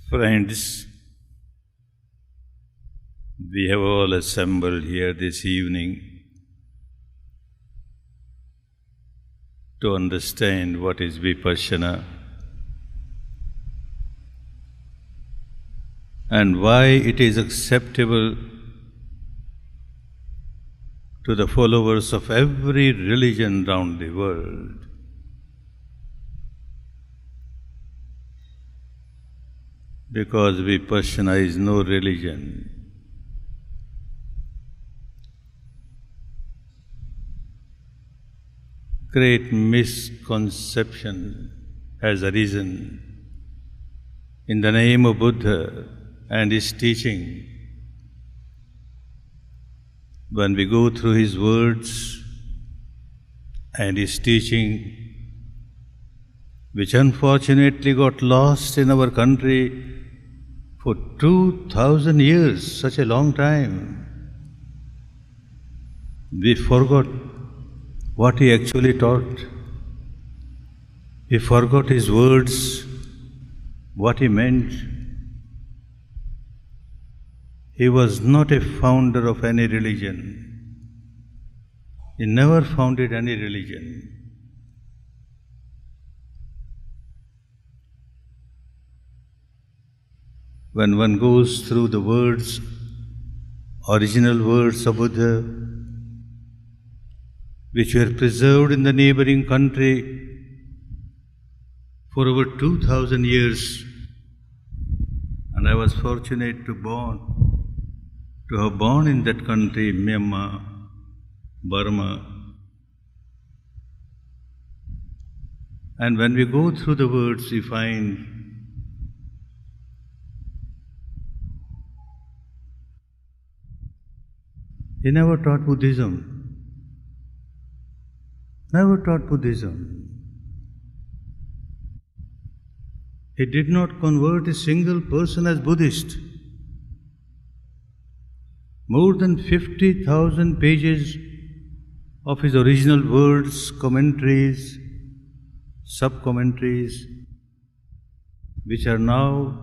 Friends, we have all assembled here this evening to understand what is Vipassana and why it is acceptable to the followers of every religion round the world. Because Vipassana is no religion. Great misconception has arisen in the name of Buddha and his teaching. When we go through his words and his teaching, which unfortunately got lost in our country for 2000 years, such a long time, we forgot what he actually taught. We forgot his words, what he meant. He was not a founder of any religion. He never founded any religion. When one goes through the words, original words of Buddha, which were preserved in the neighboring country for over 2000 years, and I was fortunate to have born in that country, Myanmar, Burma. And when we go through the words, we find he never taught Buddhism. Never taught Buddhism. He did not convert a single person as Buddhist. More than 50,000 pages of his original words, commentaries, sub-commentaries, which are now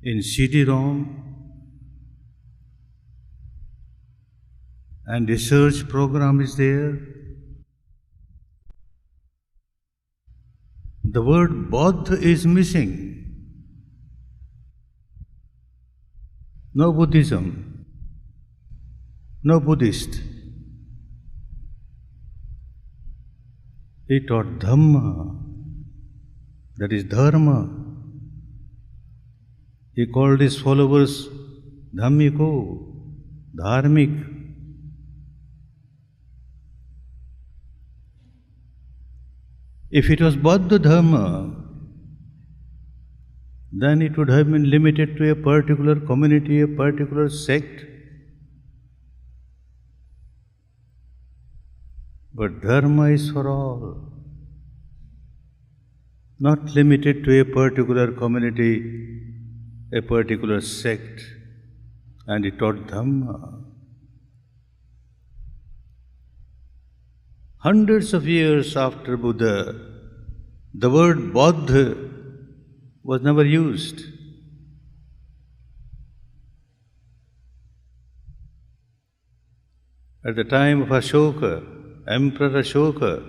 in CD-ROM, and research program is there. The word Bodh is missing. No Buddhism, no Buddhist. He taught Dhamma, that is Dharma. He called his followers Dhammiko, Dharmik. If it was Bauddha Dharma, then it would have been limited to a particular community, a particular sect. But Dharma is for all, not limited to a particular community, a particular sect, and it taught Dhamma. Hundreds of years after Buddha, the word Bodh was never used. At the time of Ashoka, Emperor Ashoka,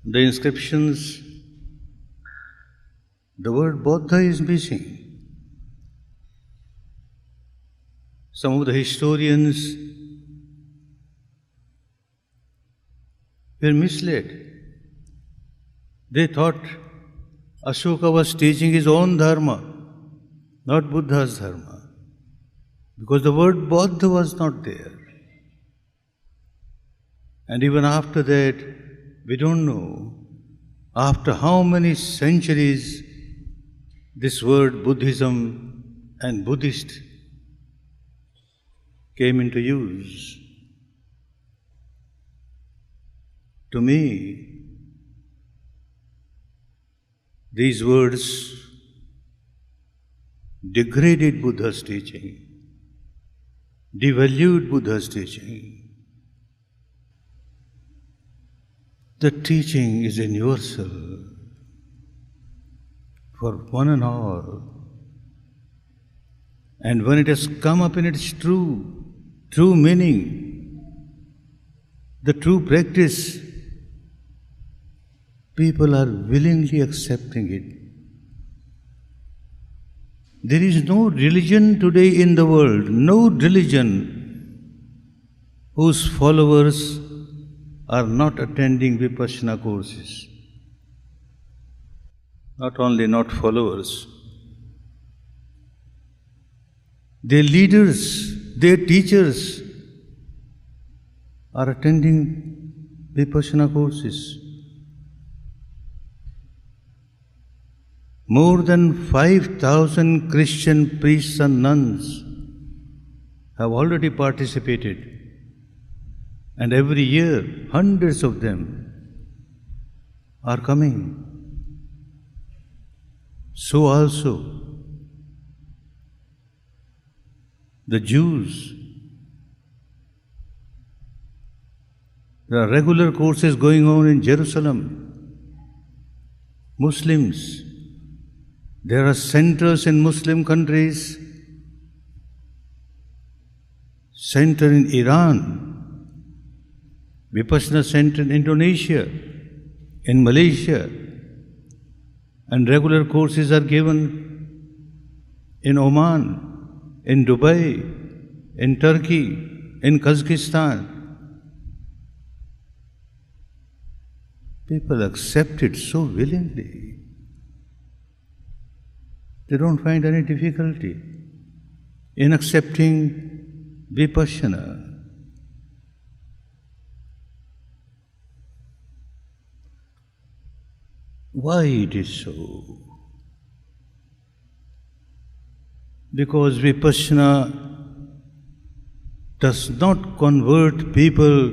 the inscriptions, the word Bodha is missing. Some of the historians were misled. They thought Ashoka was teaching his own dharma, not Buddha's dharma, because the word Bodha was not there. And even after that, we don't know after how many centuries this word Buddhism and Buddhist came into use. To me, these words degraded Buddha's teaching, devalued Buddha's teaching. The teaching is universal for one and all. And when it has come up in its true meaning, the true practice, people are willingly accepting it. There is no religion today in the world, no religion whose followers are not attending Vipassana courses. Not only not followers, their leaders, their teachers are attending Vipassana courses. More than 5,000 Christian priests and nuns have already participated, and every year hundreds of them are coming. So also the Jews, there are regular courses going on in Jerusalem. Muslims, there are centers in Muslim countries, center in Iran, Vipassana center in Indonesia, in Malaysia, and regular courses are given in Oman, in Dubai, in Turkey, in Kazakhstan. People accept it so willingly. They don't find any difficulty in accepting Vipassana. Why it is so? Because Vipassana does not convert people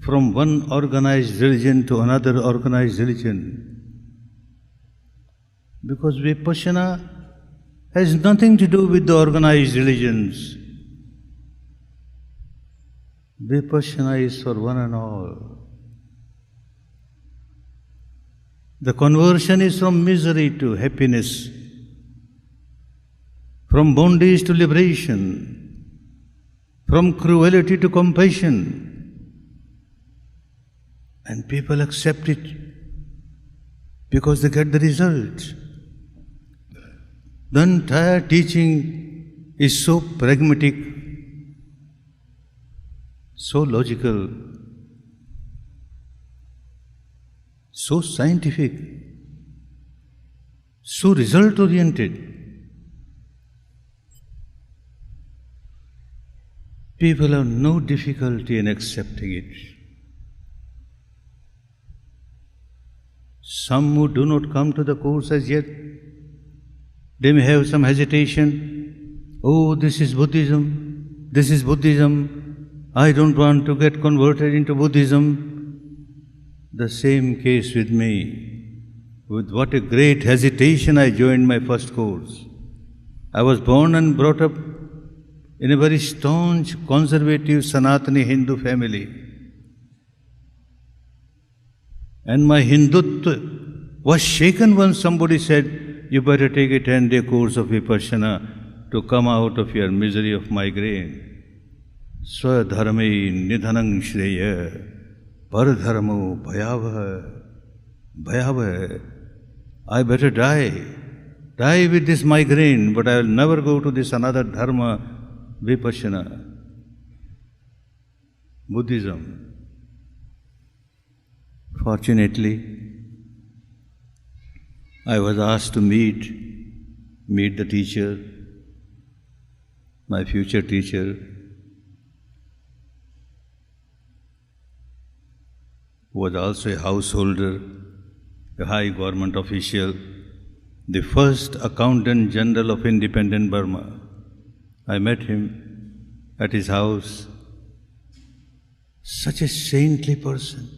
from one organized religion to another organized religion. Because Vipassana has nothing to do with the organized religions. Vipassana is for one and all. The conversion is from misery to happiness, from bondage to liberation, from cruelty to compassion. And people accept it because they get the result. The entire teaching is so pragmatic, so logical, so scientific, so result-oriented. People have no difficulty in accepting it. Some who do not come to the course as yet, they may have some hesitation. Oh, this is Buddhism, I don't want to get converted into Buddhism. The same case with me. With what a great hesitation I joined my first course. I was born and brought up in a very staunch, conservative Sanatani Hindu family. And my Hindutva was shaken when somebody said, you better take a 10-day course of Vipassana to come out of your misery of migraine. Swadharme nidhanang shreya paradharmo bhayavaha. I better die with this migraine, but I will never go to this another dharma, Vipassana, Buddhism. Fortunately, I was asked to meet the teacher, my future teacher, who was also a householder, a high government official, the first Accountant General of independent Burma. I met him at his house. Such a saintly person.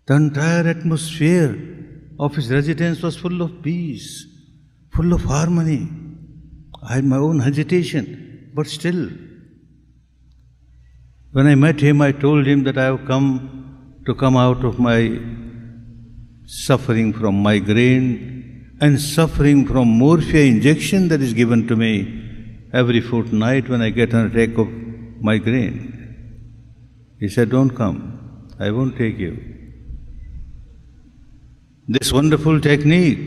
The entire atmosphere of his residence was full of peace, full of harmony. I had my own hesitation, but still, when I met him, I told him that I have come to come out of my suffering from migraine and suffering from morphia injection that is given to me every fortnight when I get an attack of migraine. He said, don't come, I won't take you. This wonderful technique,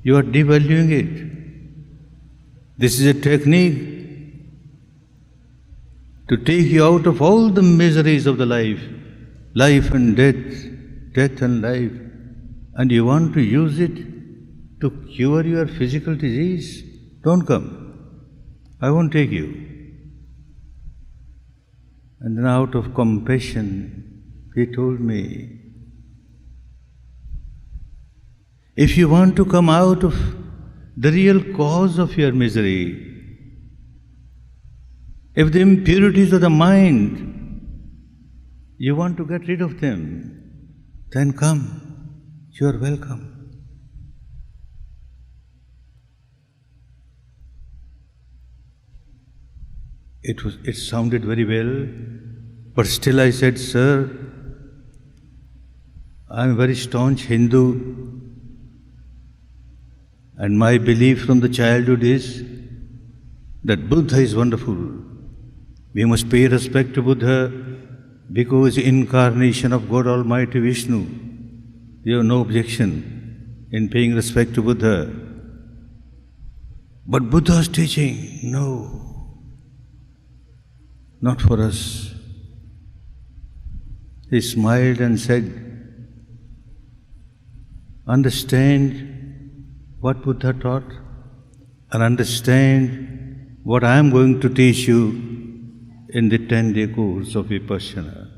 you are devaluing it. This is a technique to take you out of all the miseries of the life, life and death, death and life, and you want to use it to cure your physical disease. Don't come, I won't take you. And then out of compassion, he told me, if you want to come out of the real cause of your misery, if the impurities of the mind, you want to get rid of them, then come, you are welcome. It sounded very well, but still I said, sir, I am a very staunch Hindu, and my belief from the childhood is that Buddha is wonderful. We must pay respect to Buddha because the incarnation of God Almighty Vishnu. You have no objection in paying respect to Buddha. But Buddha's teaching, no, not for us. He smiled and said, understand what Buddha taught and understand what I am going to teach you in the 10-day course of Vipassana.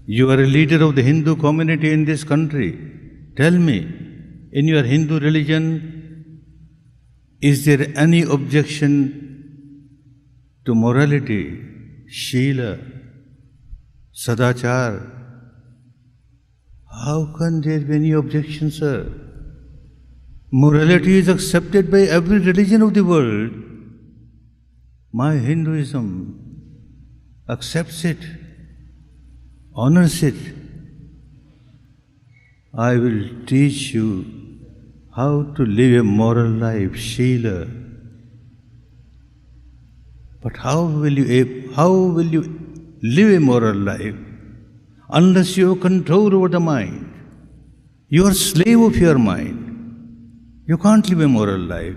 You are a leader of the Hindu community in this country. Tell me, in your Hindu religion, is there any objection to morality, Shila, Sadachar? How can there be any objection, sir? Morality is accepted by every religion of the world. My Hinduism accepts it, honors it. I will teach you how to live a moral life, Shila. But how will you live a moral life unless you have control over the mind? You are slave of your mind. You can't live a moral life.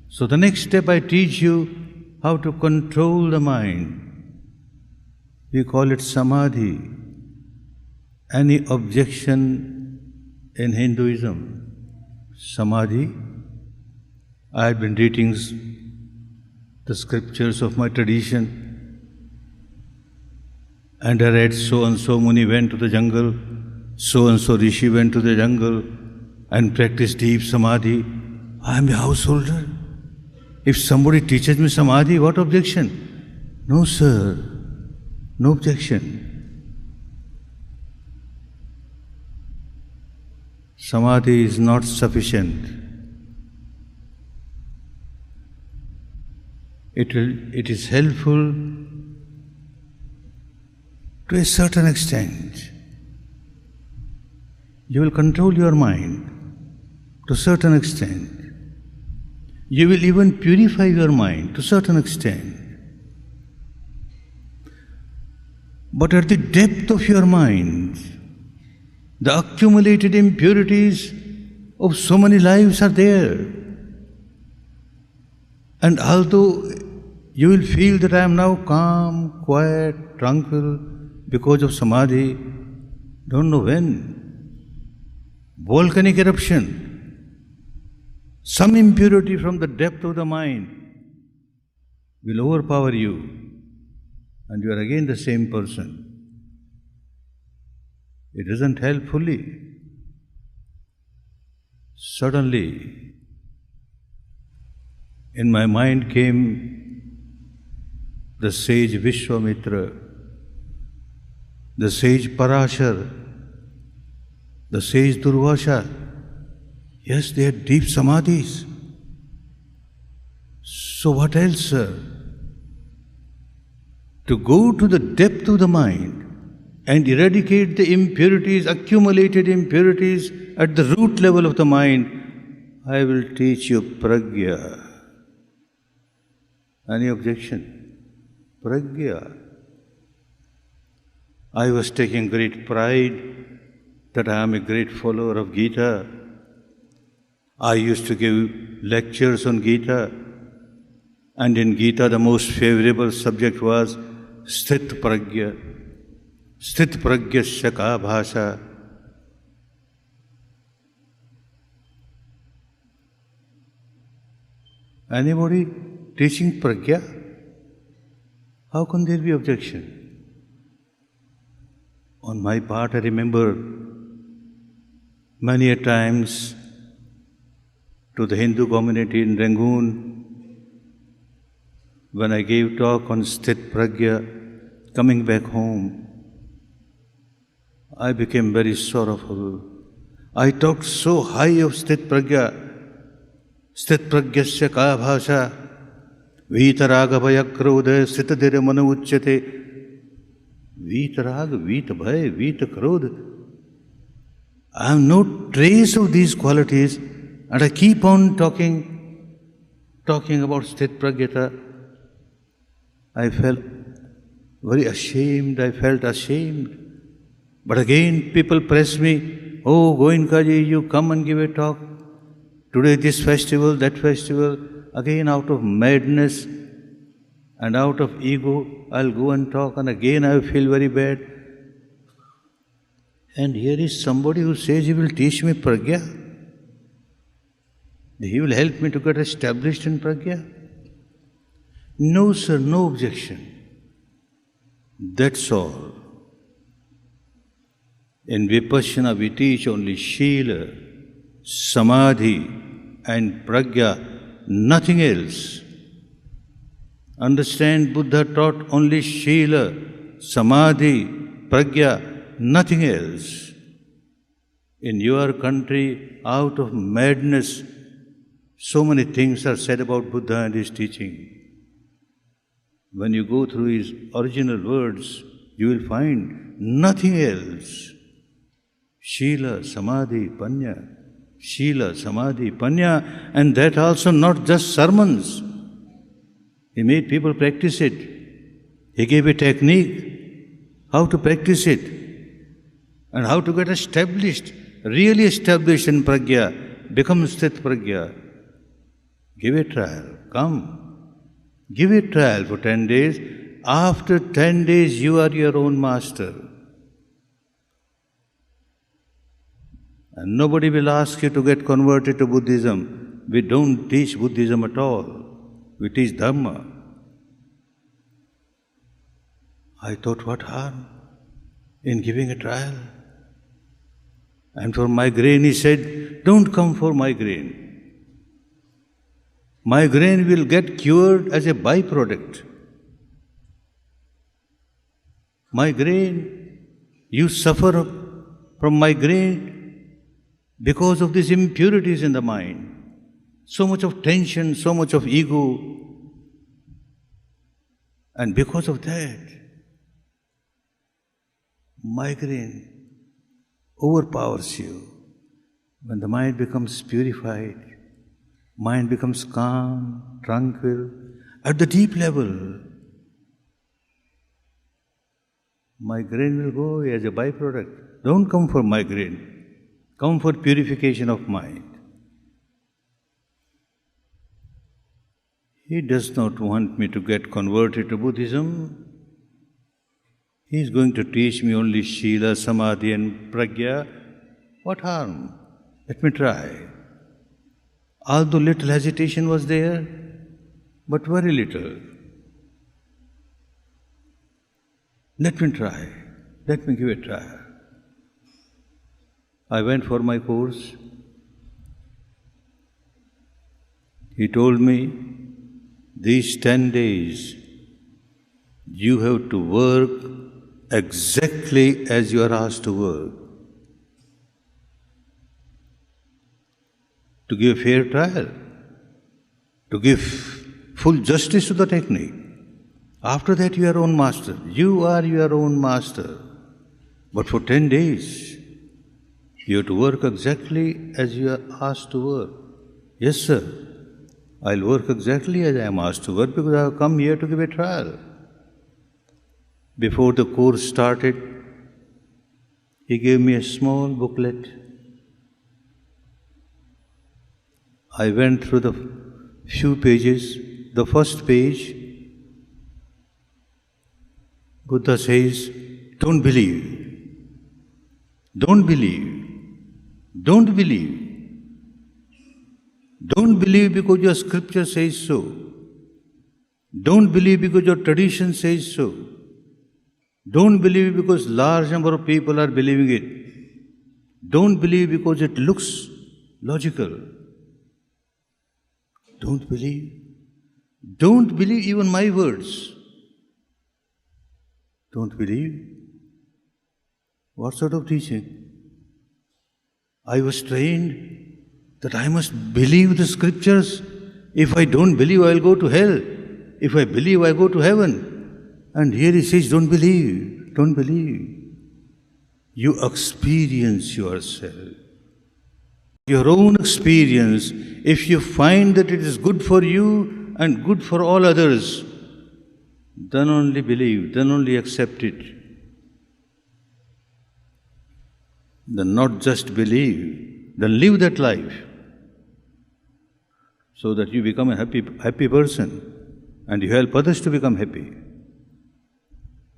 So the next step I teach you how to control the mind. We call it Samadhi. Any objection in Hinduism? Samadhi? I have been reading the scriptures of my tradition, and I read so-and-so Muni went to the jungle, so-and-so Rishi went to the jungle and practiced deep Samadhi. I am a householder. If somebody teaches me Samadhi, what objection? No, sir, no objection. Samadhi is not sufficient. It is helpful to a certain extent. You will control your mind to a certain extent. You will even purify your mind to a certain extent. But at the depth of your mind, the accumulated impurities of so many lives are there. And although you will feel that I am now calm, quiet, tranquil because of Samadhi, don't know when. Volcanic eruption, some impurity from the depth of the mind will overpower you, and you are again the same person. It doesn't help fully. Suddenly, in my mind came the sage Vishwamitra, the sage Parashar, the sage Durvasha. Yes, they had deep samadhis. So what else, sir? to go to the depth of the mind and eradicate the impurities, accumulated impurities at the root level of the mind, I will teach you pragya. Any objection? Pragya. I was taking great pride that I am a great follower of Gita. I used to give lectures on Gita, and in Gita the most favorable subject was Sthit Pragya. Sthit Pragyasya ka bhasha. Anybody teaching Pragya? How can there be objection? On my part, I remember many a times to the Hindu community in Rangoon, when I gave talk on Sthit Pragya, coming back home, I became very sorrowful. I talked so high of Sthit Pragya, Sthit Pragyasya ka bhasha, Vitaraga bhayakrodha, Sthitadhira manu uchyate. Vitaraga, Vitabhay, Vitakrodha. I have no trace of these qualities, and I keep on talking about Sthit Pragyata. I felt very ashamed, I felt ashamed. But again people press me, oh Goenkaji, you come and give a talk. Today this festival, that festival. Again out of madness and out of ego, I'll go and talk, and again I feel very bad. And here is somebody who says he will teach me Pragya. He will help me to get established in Pragya. No sir, no objection. That's all. In Vipassana we teach only Shila, Samadhi and Pragya, nothing else. Understand, Buddha taught only Shila, Samadhi, Pragya, nothing else. In your country, out of madness, so many things are said about Buddha and his teaching. When you go through his original words, you will find nothing else. Shila, Samadhi, Panya. Shila, Samadhi, Panya, and that also not just sermons. He made people practice it. He gave a technique, how to practice it, and how to get established, really established in Pragya, become Sthit Pragya. Give a trial, come. Give a trial for 10 days. After 10 days, you are your own master. And nobody will ask you to get converted to Buddhism. We don't teach Buddhism at all. We teach Dharma. I thought, what harm in giving a trial? And for migraine, he said, don't come for migraine. Migraine will get cured as a byproduct. Migraine, you suffer from migraine because of these impurities in the mind. So much of tension, so much of ego. And because of that, migraine overpowers you. When the mind becomes purified, mind becomes calm, tranquil, at the deep level, migraine will go as a byproduct. Don't come for migraine. Come for purification of mind. He does not want me to get converted to Buddhism. He is going to teach me only Shila, Samadhi and Pragya. What harm? Let me try. Although little hesitation was there, but very little. Let me try. Let me give a try. I went for my course. He told me, these 10 days, you have to work exactly as you are asked to work. To give a fair trial, to give full justice to the technique. After that, you are your own master. You are your own master. But for 10 days, you have to work exactly as you are asked to work. Yes, sir. I'll work exactly as I am asked to work because I have come here to give a trial. Before the course started, he gave me a small booklet. I went through the few pages. The first page, Buddha says, don't believe. Don't believe. Don't believe. Don't believe because your scripture says so. Don't believe because your tradition says so. Don't believe because large number of people are believing it. Don't believe because it looks logical. Don't believe. Don't believe even my words. Don't believe. What sort of teaching? I was trained that I must believe the scriptures. If I don't believe, I will go to hell. If I believe, I go to heaven. And here he says, don't believe, don't believe. You experience yourself. Your own experience, if you find that it is good for you and good for all others, then only believe, then only accept it. Then not just believe, then live that life so that you become a happy person and you help others to become happy.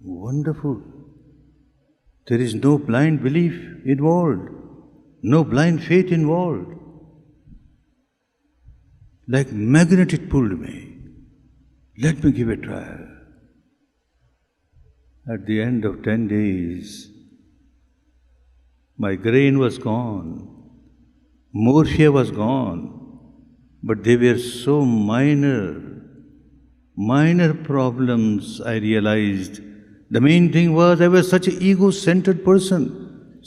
Wonderful. There is no blind belief involved, no blind faith involved. Like magnet it pulled me. Let me give a trial. At the end of 10 days, my grain was gone, morphia was gone, but they were so minor problems I realized. The main thing was I was such an ego-centered person,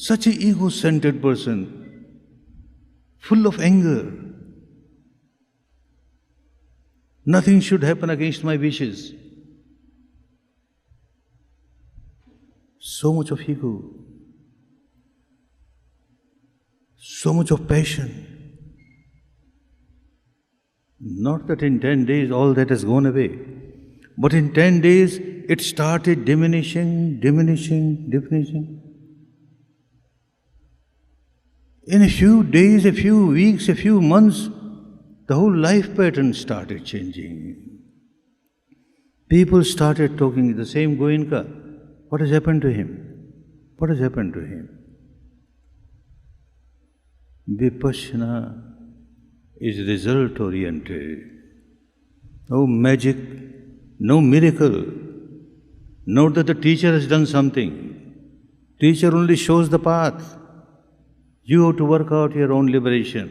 full of anger. Nothing should happen against my wishes. So much of ego, so much of passion. Not that in 10 days all that has gone away, but in 10 days it started diminishing. In a few days, a few weeks, a few months, the whole life pattern started changing. People started talking, the same Goenka, what has happened to him? What has happened to him? Vipassana is result-oriented. No magic, no miracle. Not that the teacher has done something. Teacher only shows the path. You have to work out your own liberation.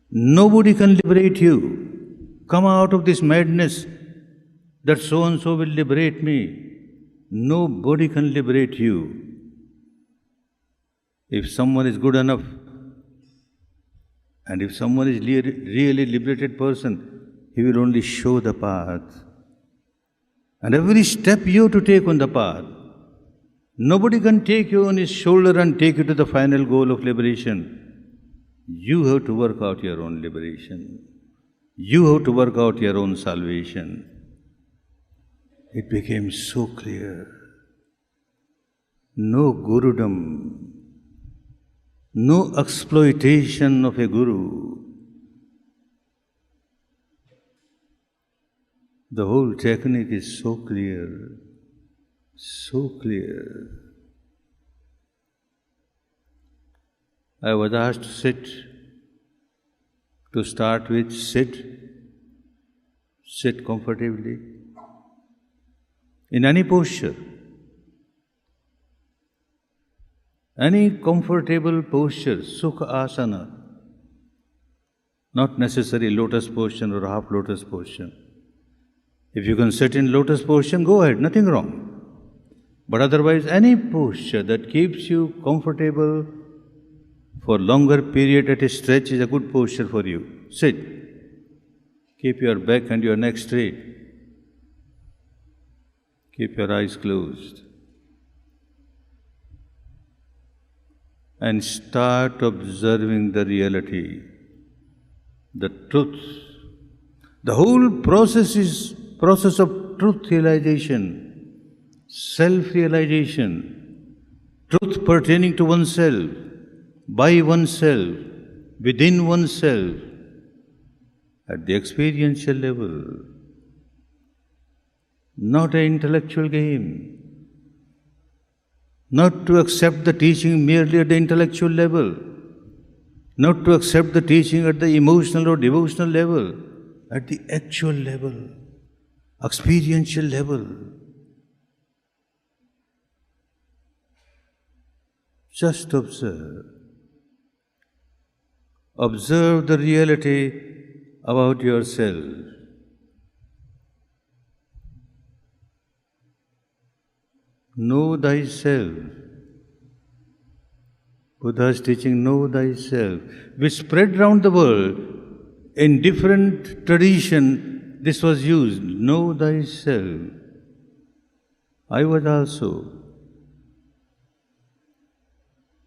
Nobody can liberate you. Come out of this madness that so-and-so will liberate me. Nobody can liberate you. If someone is good enough, and if someone is really liberated person, he will only show the path. And every step you have to take on the path. Nobody can take you on his shoulder and take you to the final goal of liberation. You have to work out your own liberation. You have to work out your own salvation. It became so clear. No gurudom, no exploitation of a guru. The whole technique is so clear, so clear. I was asked to sit. To start with, sit comfortably. In any posture, any comfortable posture, sukha asana, not necessarily lotus position or half lotus position. If you can sit in lotus position, go ahead, nothing wrong. But otherwise, any posture that keeps you comfortable for longer period at a stretch is a good posture for you. Sit. Keep your back and your neck straight. Keep your eyes closed and start observing the reality, the truth. The whole process is process of truth realization, self-realization, truth pertaining to oneself, by oneself, within oneself, at the experiential level. Not an intellectual game. Not to accept the teaching merely at the intellectual level. Not to accept the teaching at the emotional or devotional level. At the actual level, experiential level. Just observe. Observe the reality about yourself. Know thyself. Buddha's teaching, know thyself, which spread round the world. In different tradition, this was used. Know thyself. I was also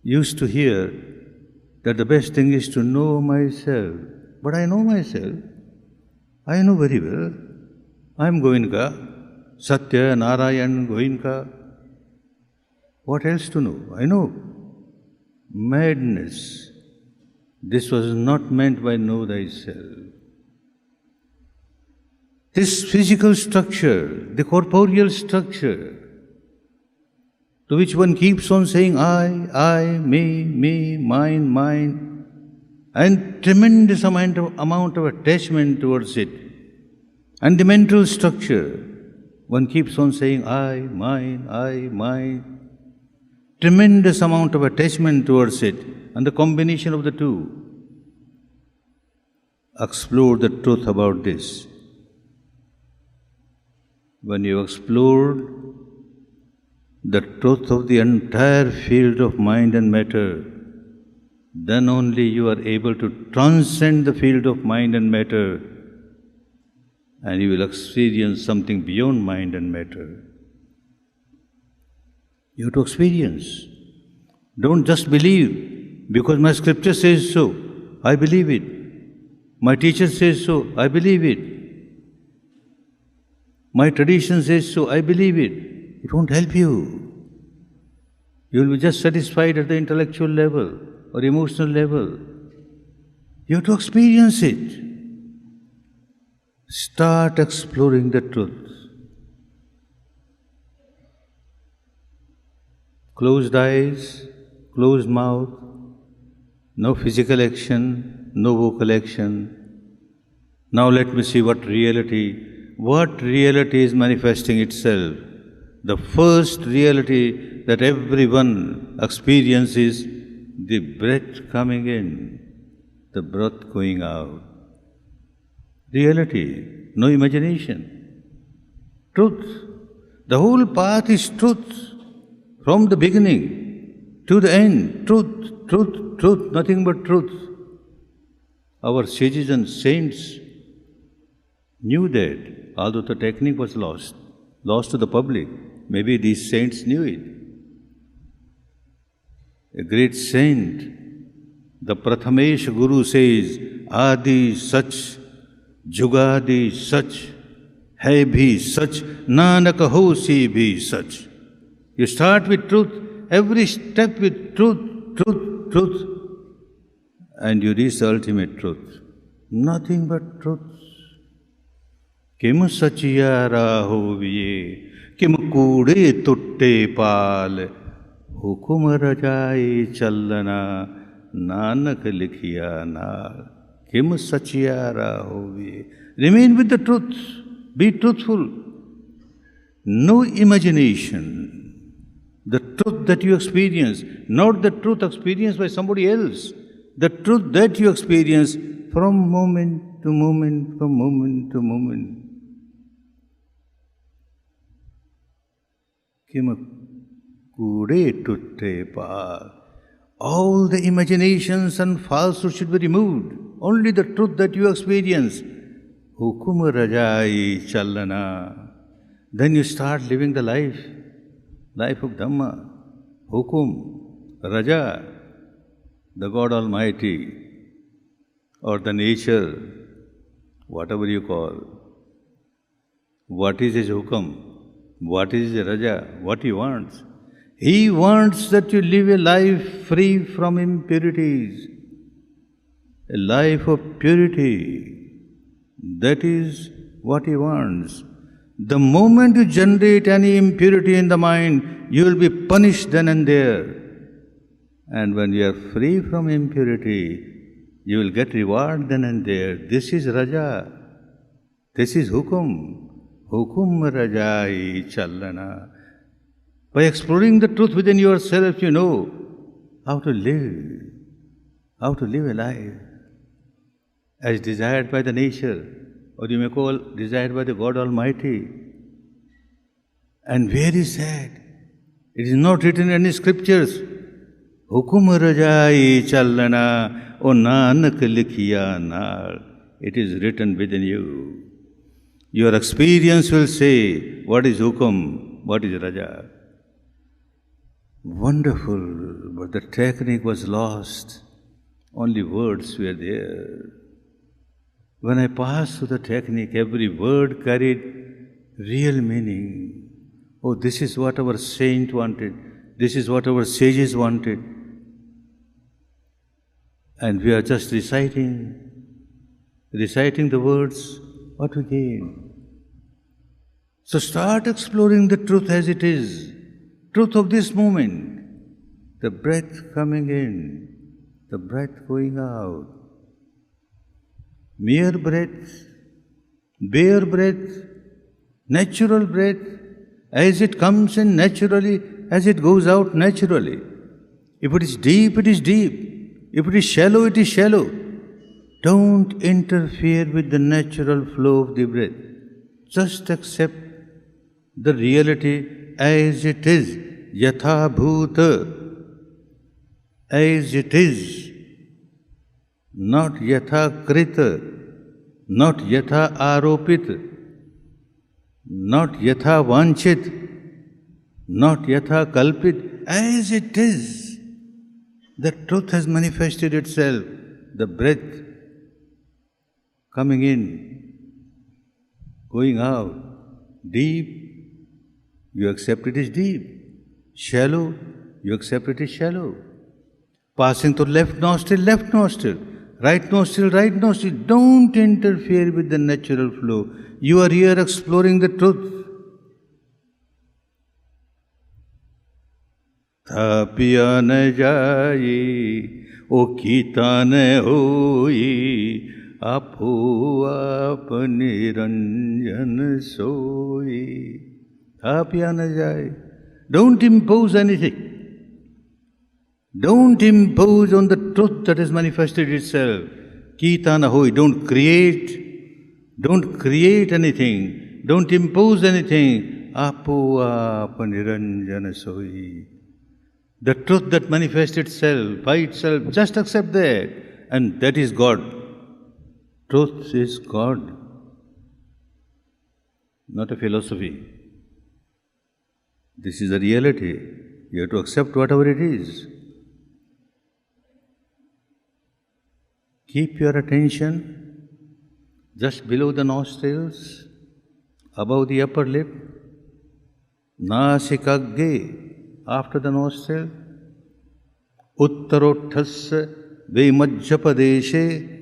used to hear that the best thing is to know myself. But I know myself. I know very well. I am Goenka, Satya, Narayan, Goenka. What else to know? I know. Madness. This was not meant by know thyself. This physical structure, the corporeal structure, to which one keeps on saying I, me, mine, and tremendous amount of attachment towards it. And the mental structure, one keeps on saying I, mine. Tremendous amount of attachment towards it, and the combination of the two. Explore the truth about this. When you explored the truth of the entire field of mind and matter, then only you are able to transcend the field of mind and matter, and you will experience something beyond mind and matter. You have to experience. Don't just believe, because my scripture says so, I believe it. My teacher says so, I believe it. My tradition says so, I believe it. It won't help you. You will be just satisfied at the intellectual level or emotional level. You have to experience it. Start exploring the truth. Closed eyes, closed mouth, no physical action, no vocal action. Now let me see what reality is manifesting itself. The first reality that everyone experiences, the breath coming in, the breath going out. Reality, no imagination. Truth. The whole path is truth. From the beginning to the end, truth, nothing but truth. Our sages and saints knew that, although the technique was lost to the public. Maybe these saints knew it. A great saint, the Prathamesh Guru says, Adi Sach, Jugadi Sach, Hai bhi Sach, Nanak ho si bhi Sach. You start with truth, every step with truth, and you reach the ultimate truth. Nothing but truth. Kim sachiya rahoviye, kim kude tutte pal, hukum rajai challana, nanak likhiya naal. Kim sachiya rahoviye. Remain with the truth. Be truthful. No imagination. The truth that you experience, not the truth experienced by somebody else. The truth that you experience from moment to moment, from moment to moment. All the imaginations and falsehoods should be removed. Only the truth that you experience. Hukum rajai challana. Then you start living the life of Dhamma, Hukum, Raja, the God Almighty, or the nature, whatever you call. What is his Hukum? What is his Raja? What he wants? He wants that you live a life free from impurities, a life of purity. That is what he wants. The moment you generate any impurity in the mind, you will be punished then and there. And when you are free from impurity, you will get reward then and there. This is Raja. This is Hukum. Hukum Rajai Challana. By exploring the truth within yourself, you know how to live a life as desired by the nature, or you may call desired by the God Almighty. And very sad, it is not written in any scriptures. Hukum Rajai Challana, O Nanak Likhiya Naal. It is written within you. Your experience will say what is Hukum, what is Raja. Wonderful, but the technique was lost. Only words were there. When I passed through the technique, every word carried real meaning. Oh, this is what our saint wanted. This is what our sages wanted. And we are just reciting the words, what we gain. So start exploring the truth as it is. Truth of this moment. The breath coming in, the breath going out. Mere breath, bare breath, natural breath, as it comes in naturally, as it goes out naturally. If it is deep, it is deep. If it is shallow, it is shallow. Don't interfere with the natural flow of the breath. Just accept the reality as it is. Yatha bhuta. As it is. Not yatha krita. Not yatha aropit. Not yatha vanchit. Not yatha kalpit. As it is. The truth has manifested itself. The breath coming in, going out, deep, you accept it is deep. Shallow, you accept it is shallow. Passing through left nostril, right nostril, right nostril. Don't interfere with the natural flow. You are here exploring the truth. Thapiya na jayi, o kita na hoi, Apo apni ranjan soi. Thapiya na jayi. Don't impose anything. Don't impose on the truth that has manifested itself. Kita na hoi. Don't create anything. Don't impose anything. Apo apni ranjan soi. The truth that manifests itself by itself, just accept that. And that is God. Truth is God, not a philosophy. This is a reality. You have to accept whatever it is. Keep your attention just below the nostrils, above the upper lip, nasikagge, after the nostril, uttarothasya vimajjapadeshe,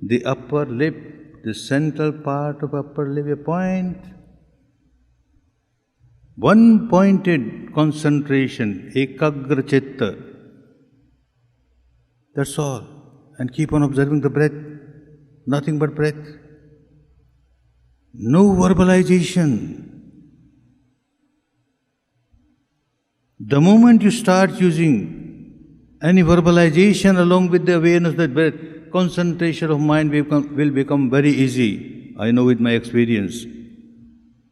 the upper lip, the central part of upper lip, a point. One pointed concentration, ekagra chitta. That's all. And keep on observing the breath. Nothing but breath. No verbalization. The moment you start using any verbalization along with the awareness of that breath, concentration of mind will become very easy. I know with my experience.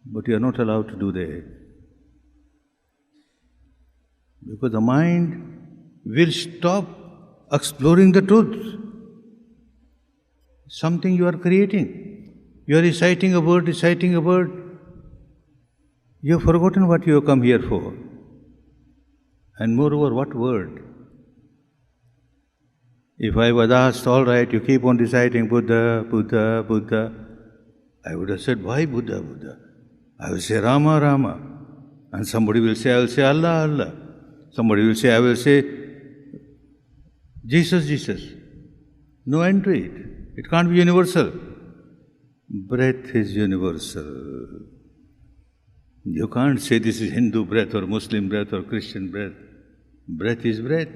But you are not allowed to do that. Because the mind will stop exploring the truth. Something you are creating. You are reciting a word. You have forgotten what you have come here for. And moreover, what word? If I was asked, all right, you keep on reciting Buddha, Buddha, Buddha, I would have said, why Buddha, Buddha? I will say Rama, Rama. And somebody will say, I will say Allah, Allah. Somebody will say, I will say Jesus, Jesus. No end to it. It can't be universal. Breath is universal. You can't say this is Hindu breath or Muslim breath or Christian breath. Breath is breath,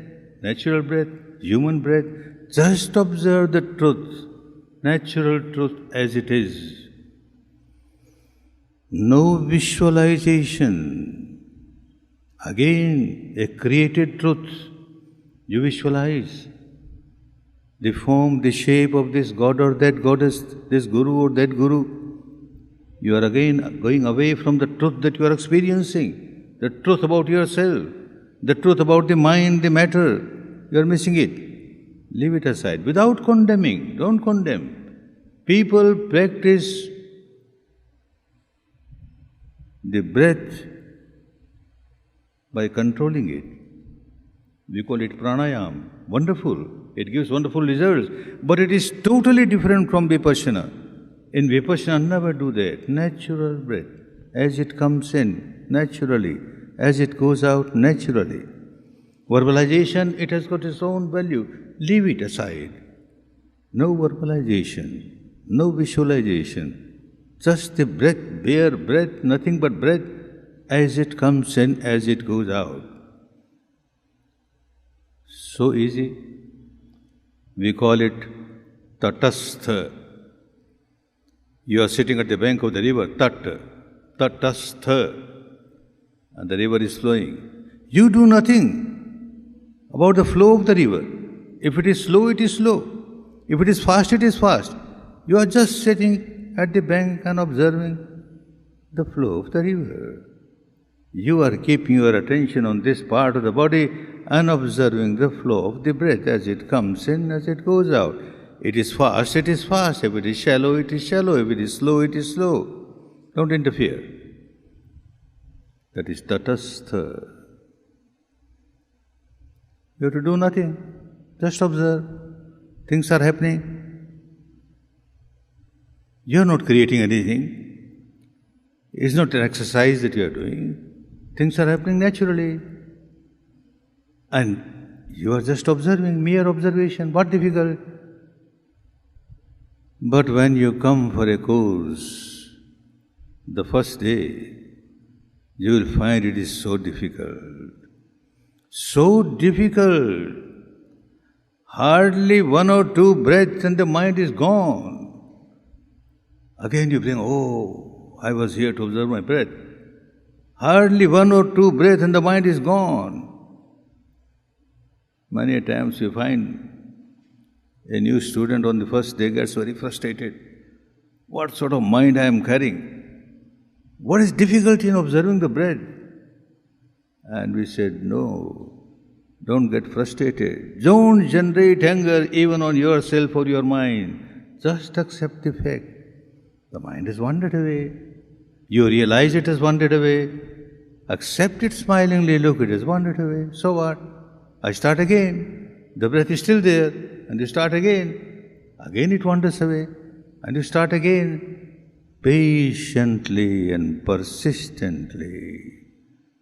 natural breath, human breath. Just observe the truth, natural truth as it is. No visualization. Again, a created truth. You visualize the form, the shape of this god or that goddess, this guru or that guru. You are again going away from the truth that you are experiencing, the truth about yourself, the truth about the mind, the matter. You are missing it. Leave it aside without condemning. Don't condemn. People practice the breath by controlling it. We call it pranayam. Wonderful. It gives wonderful results. But it is totally different from vipassana. In vipassana, never do that. Natural breath. As it comes in, naturally. As it goes out, naturally. Verbalization, it has got its own value. Leave it aside. No verbalization. No visualization. Just the breath, bare breath, nothing but breath, as it comes in, as it goes out. So easy. We call it tatastha. You are sitting at the bank of the river, tatastha, and the river is flowing. You do nothing about the flow of the river. If it is slow, it is slow. If it is fast, it is fast. You are just sitting at the bank and observing the flow of the river. You are keeping your attention on this part of the body and observing the flow of the breath as it comes in, as it goes out. It is fast, it is fast. If it is shallow, it is shallow. If it is slow, it is slow. Don't interfere. That is tatastha. You have to do nothing. Just observe. Things are happening. You are not creating anything. It's not an exercise that you are doing. Things are happening naturally. And you are just observing, mere observation. What difficult? But when you come for a course, the first day, you will find it is so difficult. So difficult. Hardly 1 or 2 breaths and the mind is gone. Again you bring, oh, I was here to observe my breath. Hardly 1 or 2 breaths and the mind is gone. Many times you find a new student on the first day gets very frustrated. What sort of mind I am carrying? What is difficulty in observing the breath? And we said, no, don't get frustrated. Don't generate anger even on yourself or your mind. Just accept the fact. The mind has wandered away. You realize it has wandered away. Accept it smilingly, look, it has wandered away. So what? I start again. The breath is still there. And you start again. Again it wanders away. And you start again. Patiently and persistently.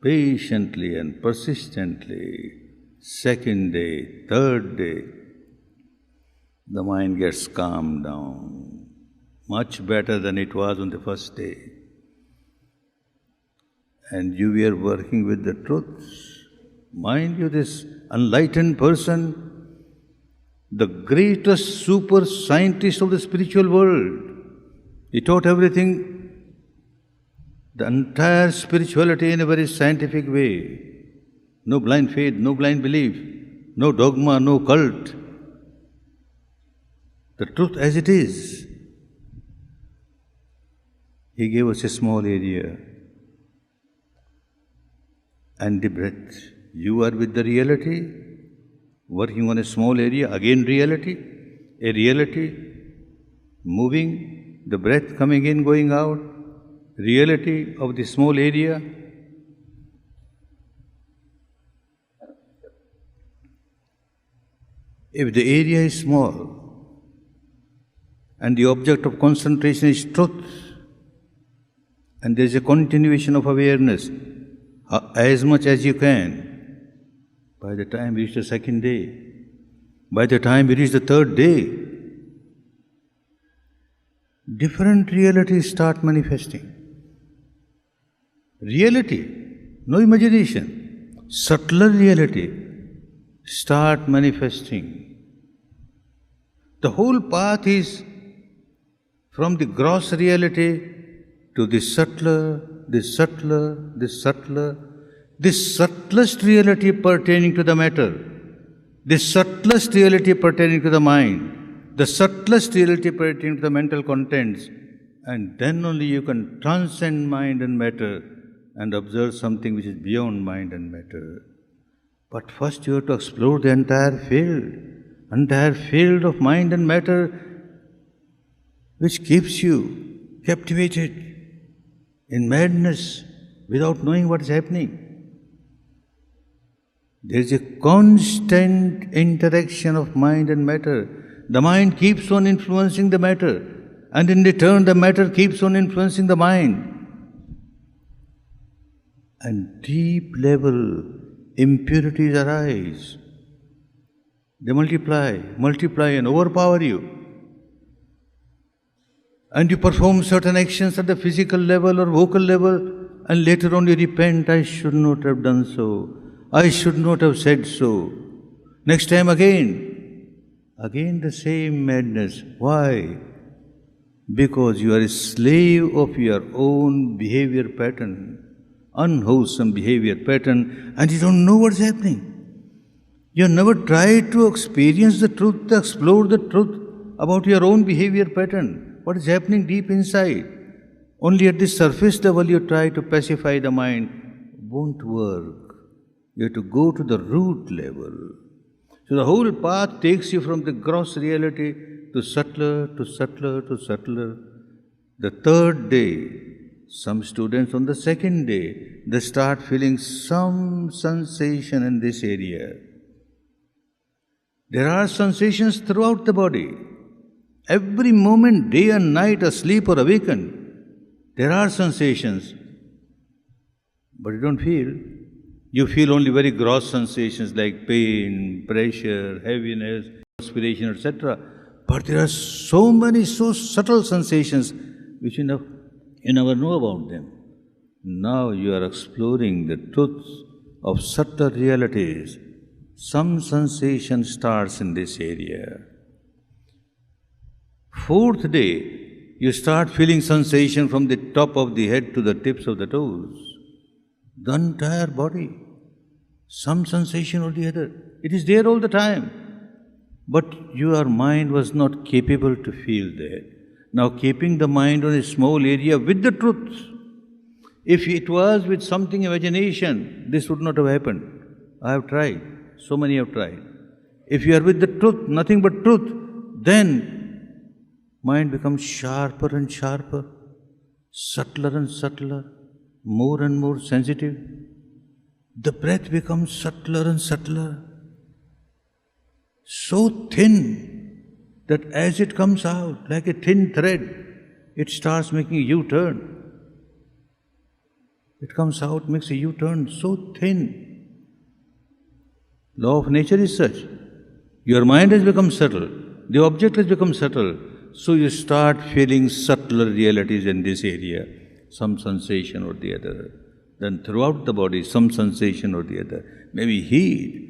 Patiently and persistently. Second day, third day, the mind gets calmed down. Much better than it was on the first day. And you were working with the truths. Mind you, this enlightened person, the greatest super scientist of the spiritual world, he taught everything, the entire spirituality in a very scientific way. No blind faith, no blind belief, no dogma, no cult. The truth as it is. He gave us a small area and the breath. You are with the reality, working on a small area, again reality, a reality, moving, the breath coming in, going out, reality of the small area. If the area is small and the object of concentration is truth, and there is a continuation of awareness as much as you can, by the time you reach the second day, by the time you reach the third day, different realities start manifesting. Reality, no imagination, subtler reality start manifesting. The whole path is from the gross reality to the subtler, the subtler, the subtler, the subtlest reality pertaining to the matter, the subtlest reality pertaining to the mind, the subtlest reality pertaining to the mental contents, and then only you can transcend mind and matter and observe something which is beyond mind and matter. But first you have to explore the entire field of mind and matter, which keeps you captivated in madness without knowing what is happening. There is a constant interaction of mind and matter. The mind keeps on influencing the matter, and in return the matter keeps on influencing the mind. And deep level impurities arise. They multiply and overpower you. And you perform certain actions at the physical level or vocal level, and later on you repent, I should not have done so. I should not have said so. Next time again the same madness. Why? Because you are a slave of your own behavior pattern, unwholesome behavior pattern, and you don't know what's happening. You never tried to experience the truth, to explore the truth about your own behavior pattern, what is happening deep inside. Only at the surface level you try to pacify the mind. Won't work. You have to go to the root level. So the whole path takes you from the gross reality to subtler, to subtler, to subtler. The third day, some students on the second day, they start feeling some sensation in this area. There are sensations throughout the body. Every moment, day and night, asleep or awakened, there are sensations. But you don't feel. You feel only very gross sensations like pain, pressure, heaviness, aspiration, etc. But there are so many, so subtle sensations which you never know about them. Now you are exploring the truths of subtle realities. Some sensation starts in this area. Fourth day, you start feeling sensation from the top of the head to the tips of the toes. The entire body. Some sensation or the other. It is there all the time. But your mind was not capable to feel that. Now keeping the mind on a small area with the truth. If it was with something imagination, this would not have happened. I have tried. So many have tried. If you are with the truth, nothing but truth, then mind becomes sharper and sharper, subtler and subtler, more and more sensitive. The breath becomes subtler and subtler, so thin that as it comes out like a thin thread, it starts making a U-turn. It comes out, makes a U-turn, so thin. Law of nature is such. Your mind has become subtle, the object has become subtle, so you start feeling subtler realities in this area, some sensation or the other. Then throughout the body, some sensation or the other. Maybe heat,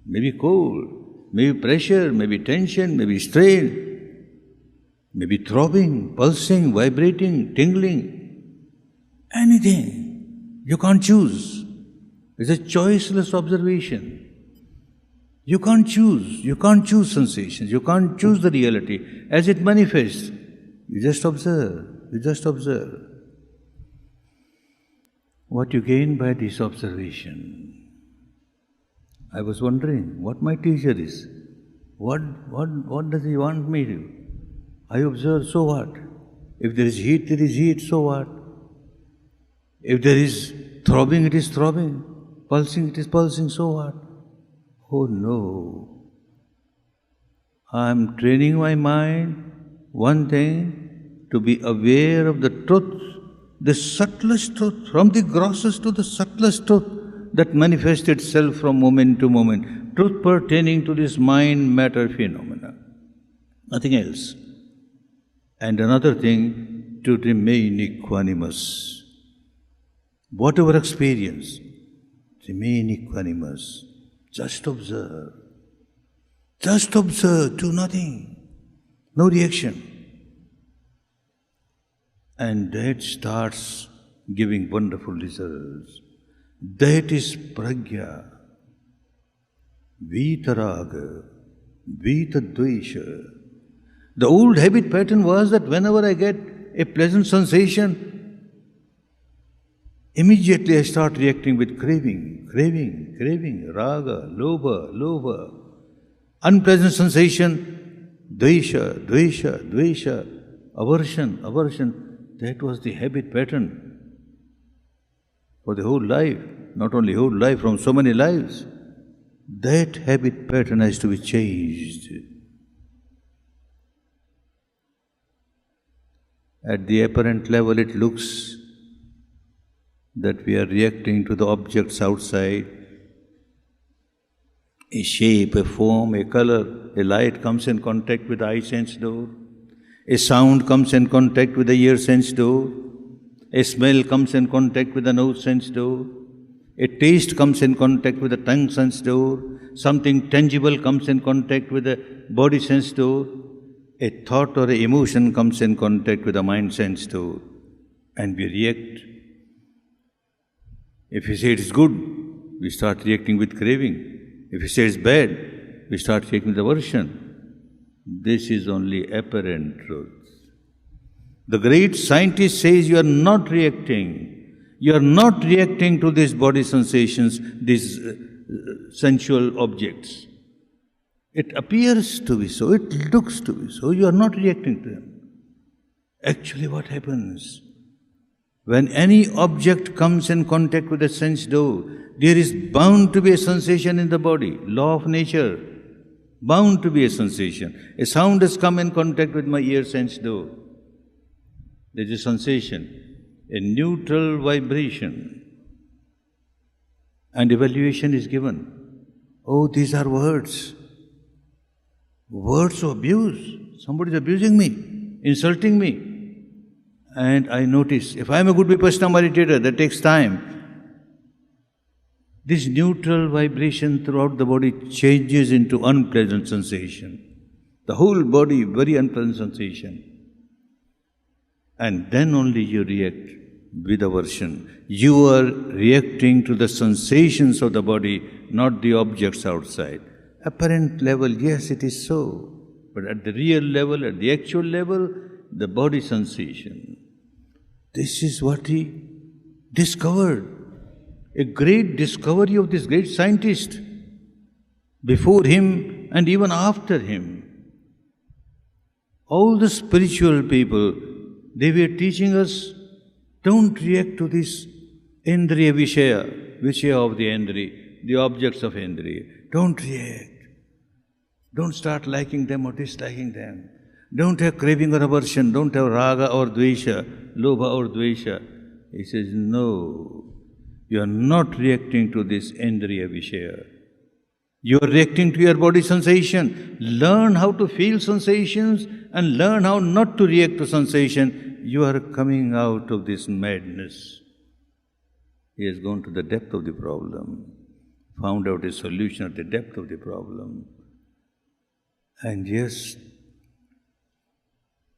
maybe cold, maybe pressure, maybe tension, maybe strain, maybe throbbing, pulsing, vibrating, tingling. Anything. You can't choose. It's a choiceless observation. You can't choose sensations, you can't choose the reality as it manifests. You just observe. What you gain by this observation? I was wondering what my teacher is. What does he want me to do? I observe, so what? If there is heat, so what? If there is throbbing, it is throbbing. Pulsing, it is pulsing. So what? Oh no. I am training my mind, one thing, to be aware of the truth, the subtlest truth, from the grossest to the subtlest truth that manifests itself from moment to moment. Truth pertaining to this mind-matter phenomena. Nothing else. And another thing, to remain equanimous. Whatever experience, remain equanimous. Just observe. Just observe, do nothing. No reaction. And that starts giving wonderful results. That is pragya. Vitaraga. Vitadvesha. The old habit pattern was that whenever I get a pleasant sensation, immediately I start reacting with craving, raga, lobha. Unpleasant sensation, dvesha, aversion. That was the habit pattern for the whole life, not only whole life, from so many lives. That habit pattern has to be changed. At the apparent level, it looks that we are reacting to the objects outside. A shape, a form, a color, a light comes in contact with the eye sense door. A sound comes in contact with the ear sense door. A smell comes in contact with the nose sense door. A taste comes in contact with the tongue sense door. Something tangible comes in contact with the body sense door. A thought or an emotion comes in contact with the mind sense door. And we react. If we say it is good, we start reacting with craving. If we say it's bad, we start reacting with aversion. This is only apparent truth. The great scientist says you are not reacting. You are not reacting to these body sensations, these sensual objects. It appears to be so, it looks to be so, you are not reacting to them. Actually, what happens? When any object comes in contact with a sense door, there is bound to be a sensation in the body, law of nature, bound to be a sensation. A sound has come in contact with my ear sense door. There is a sensation, a neutral vibration. And evaluation is given. Oh, these are words. Words of abuse. Somebody is abusing me, insulting me. And I notice, if I am a good vipassana meditator, that takes time. This neutral vibration throughout the body changes into unpleasant sensation. The whole body, very unpleasant sensation. And then only you react with aversion. You are reacting to the sensations of the body, not the objects outside. Apparent level, yes, it is so. But at the real level, at the actual level, the body sensation. This is what he discovered. A great discovery of this great scientist. Before him and even after him. All the spiritual people, they were teaching us, don't react to this Indriya Vishaya of the Indriya, the objects of Indriya. Don't react. Don't start liking them or disliking them. Don't have craving or aversion. Don't have raga or dvesha, lobha or dvesha. He says, no, you are not reacting to this Indriya Vishaya. You are reacting to your body sensation. Learn how to feel sensations and learn how not to react to sensation. You are coming out of this madness. He has gone to the depth of the problem, found out a solution at the depth of the problem. And yes,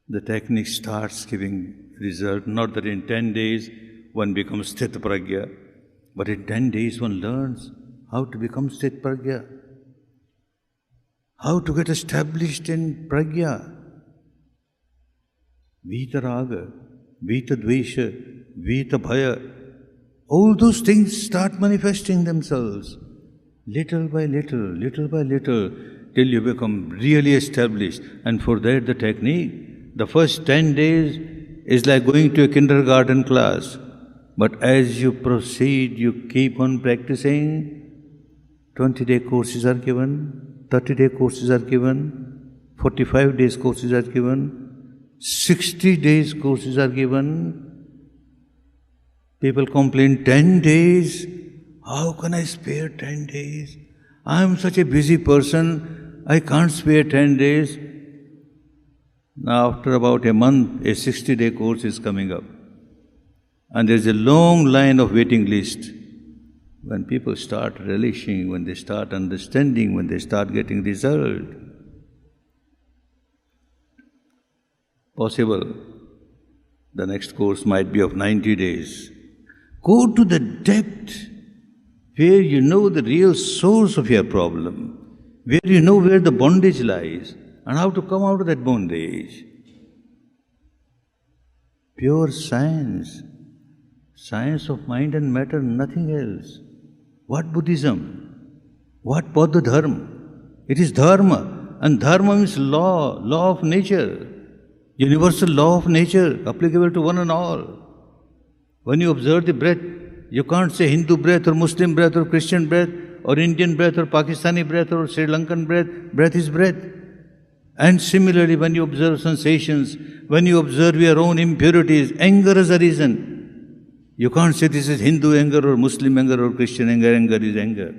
the technique starts giving result. Not that in 10 days one becomes Sthita Pragya, but in 10 days one learns how to become Sthita Pragya, how to get established in Pragya. Vitaraga, Vitadvesha, Vitabhaya, all those things start manifesting themselves little by little, till you become really established. And for that the technique, the first 10 days is like going to a kindergarten class. But as you proceed, you keep on practicing. 20-day courses are given, 30-day courses are given, 45 days courses are given, 60 days courses are given. People complain, 10 days? How can I spare 10 days? I am such a busy person, I can't spare 10 days. Now after about a month, a 60-day course is coming up. And there's a long line of waiting list. When people start relishing, when they start understanding, when they start getting result, possible, the next course might be of 90 days. Go to the depth where you know the real source of your problem, where you know where the bondage lies and how to come out of that bondage. Pure science, science of mind and matter, nothing else. What Buddhism? What Bauddha Dharma? It is Dharma, and Dharma means law, law of nature, universal law of nature, applicable to one and all. When you observe the breath, you can't say Hindu breath or Muslim breath or Christian breath or Indian breath or Pakistani breath or Sri Lankan breath. Breath is breath. And similarly, when you observe sensations, when you observe your own impurities, anger is a reason. You can't say this is Hindu anger or Muslim anger or Christian anger, anger is anger.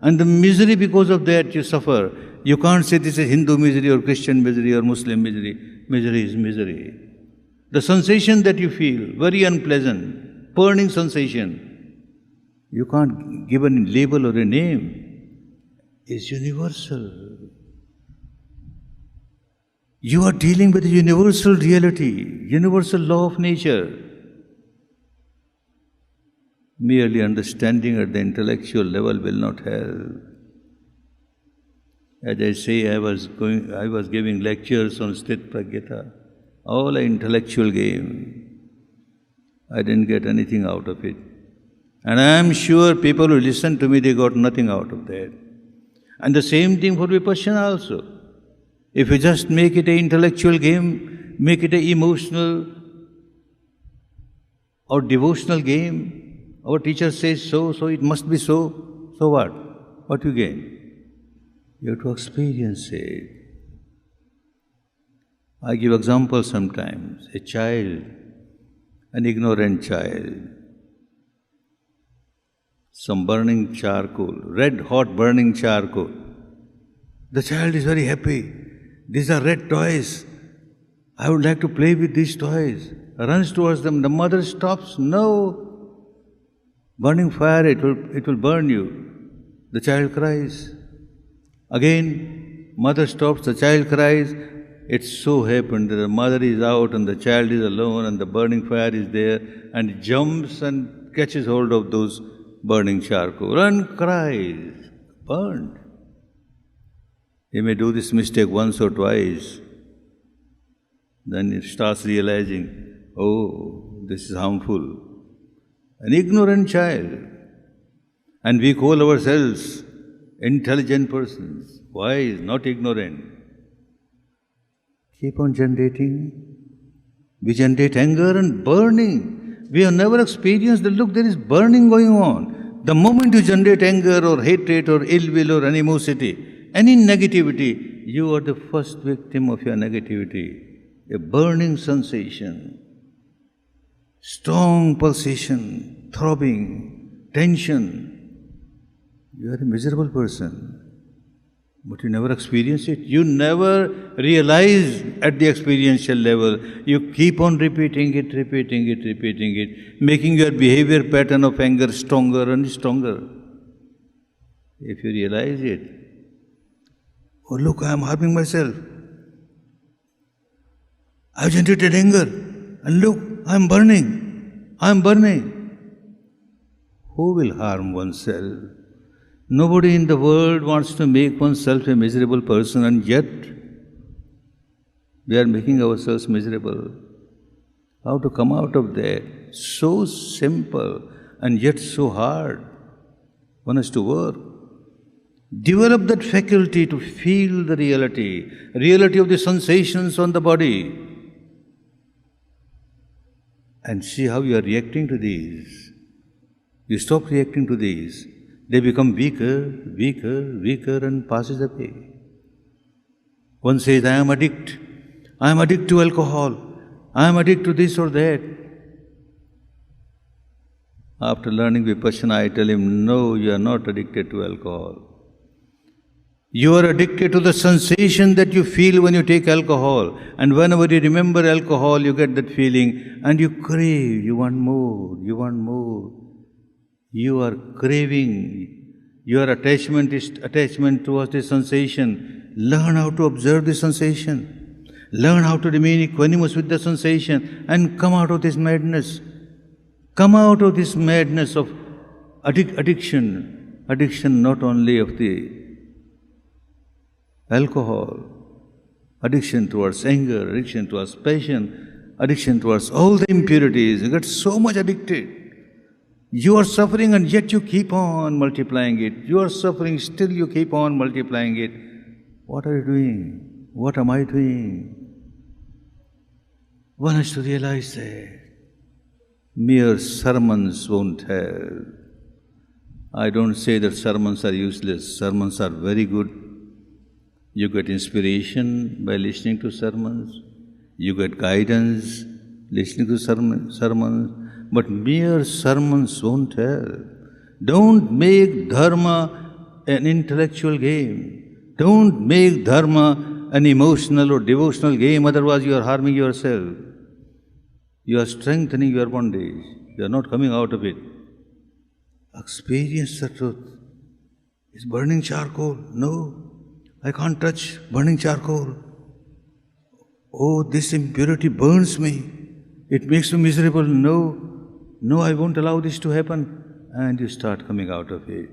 And the misery because of that you suffer. You can't say this is Hindu misery or Christian misery or Muslim misery. Misery is misery. The sensation that you feel, very unpleasant, burning sensation, you can't give a label or a name, is universal. You are dealing with a universal reality, universal law of nature. Merely understanding at the intellectual level will not help. As I say, I was giving lectures on Sthit Pragyata, all an intellectual game. I didn't get anything out of it. And I am sure people who listened to me, they got nothing out of that. And the same thing for Vipassana also. If you just make it an intellectual game, make it an emotional or devotional game, our teacher says so, so it must be so. So what? What you gain? You have to experience it. I give examples sometimes. A child, an ignorant child, some burning charcoal, red hot burning charcoal. The child is very happy. These are red toys. I would like to play with these toys. Runs towards them. The mother stops. No. Burning fire, it will burn you. The child cries. Again, mother stops, the child cries. It so happened that the mother is out and the child is alone and the burning fire is there and jumps and catches hold of those burning charcoal and cries, burned. He may do this mistake once or twice. Then he starts realizing, oh, this is harmful. An ignorant child. And we call ourselves intelligent persons. Wise, not ignorant. Keep on generating. We generate anger and burning. We have never experienced the look, there is burning going on. The moment you generate anger or hatred or ill will or animosity, any negativity, you are the first victim of your negativity. A burning sensation. Strong pulsation, throbbing, tension. You are a miserable person, but you never experience it. You never realize at the experiential level. You keep on repeating it, making your behavior pattern of anger stronger and stronger. If you realize it, oh look, I am harming myself. I have generated anger, and look, I am burning. Who will harm oneself? Nobody in the world wants to make oneself a miserable person, and yet we are making ourselves miserable. How to come out of that? So simple and yet so hard. One has to work. Develop that faculty to feel the reality of the sensations on the body. and see how you are reacting to these. You stop reacting to these. They become weaker, weaker, weaker and passes away. One says, I am addicted. I am addicted to alcohol. I am addicted to this or that. After learning Vipassana, I tell him, no, you are not addicted to alcohol. You are addicted to the sensation that you feel when you take alcohol. And whenever you remember alcohol, you get that feeling and you crave, you want more, you want more. You are craving. Your attachment is attachment towards the sensation. Learn how to observe the sensation. Learn how to remain equanimous with the sensation and come out of this madness. Come out of this madness of addiction. Addiction not only of the alcohol, addiction towards anger, addiction towards passion, addiction towards all the impurities. You get so much addicted. You are suffering and yet you keep on multiplying it. You are suffering, still you keep on multiplying it. What are you doing? What am I doing? One has to realize that mere sermons won't help. I don't say that sermons are useless. Sermons are very good. You get inspiration by listening to sermons. You get guidance listening to sermons. But mere sermons won't help. Don't make dharma an intellectual game. Don't make dharma an emotional or devotional game, otherwise you are harming yourself. You are strengthening your bondage. You are not coming out of it. Experience the truth. Is burning charcoal? No, I can't touch burning charcoal. Oh, this impurity burns me. It makes me miserable. No, I won't allow this to happen. And you start coming out of it.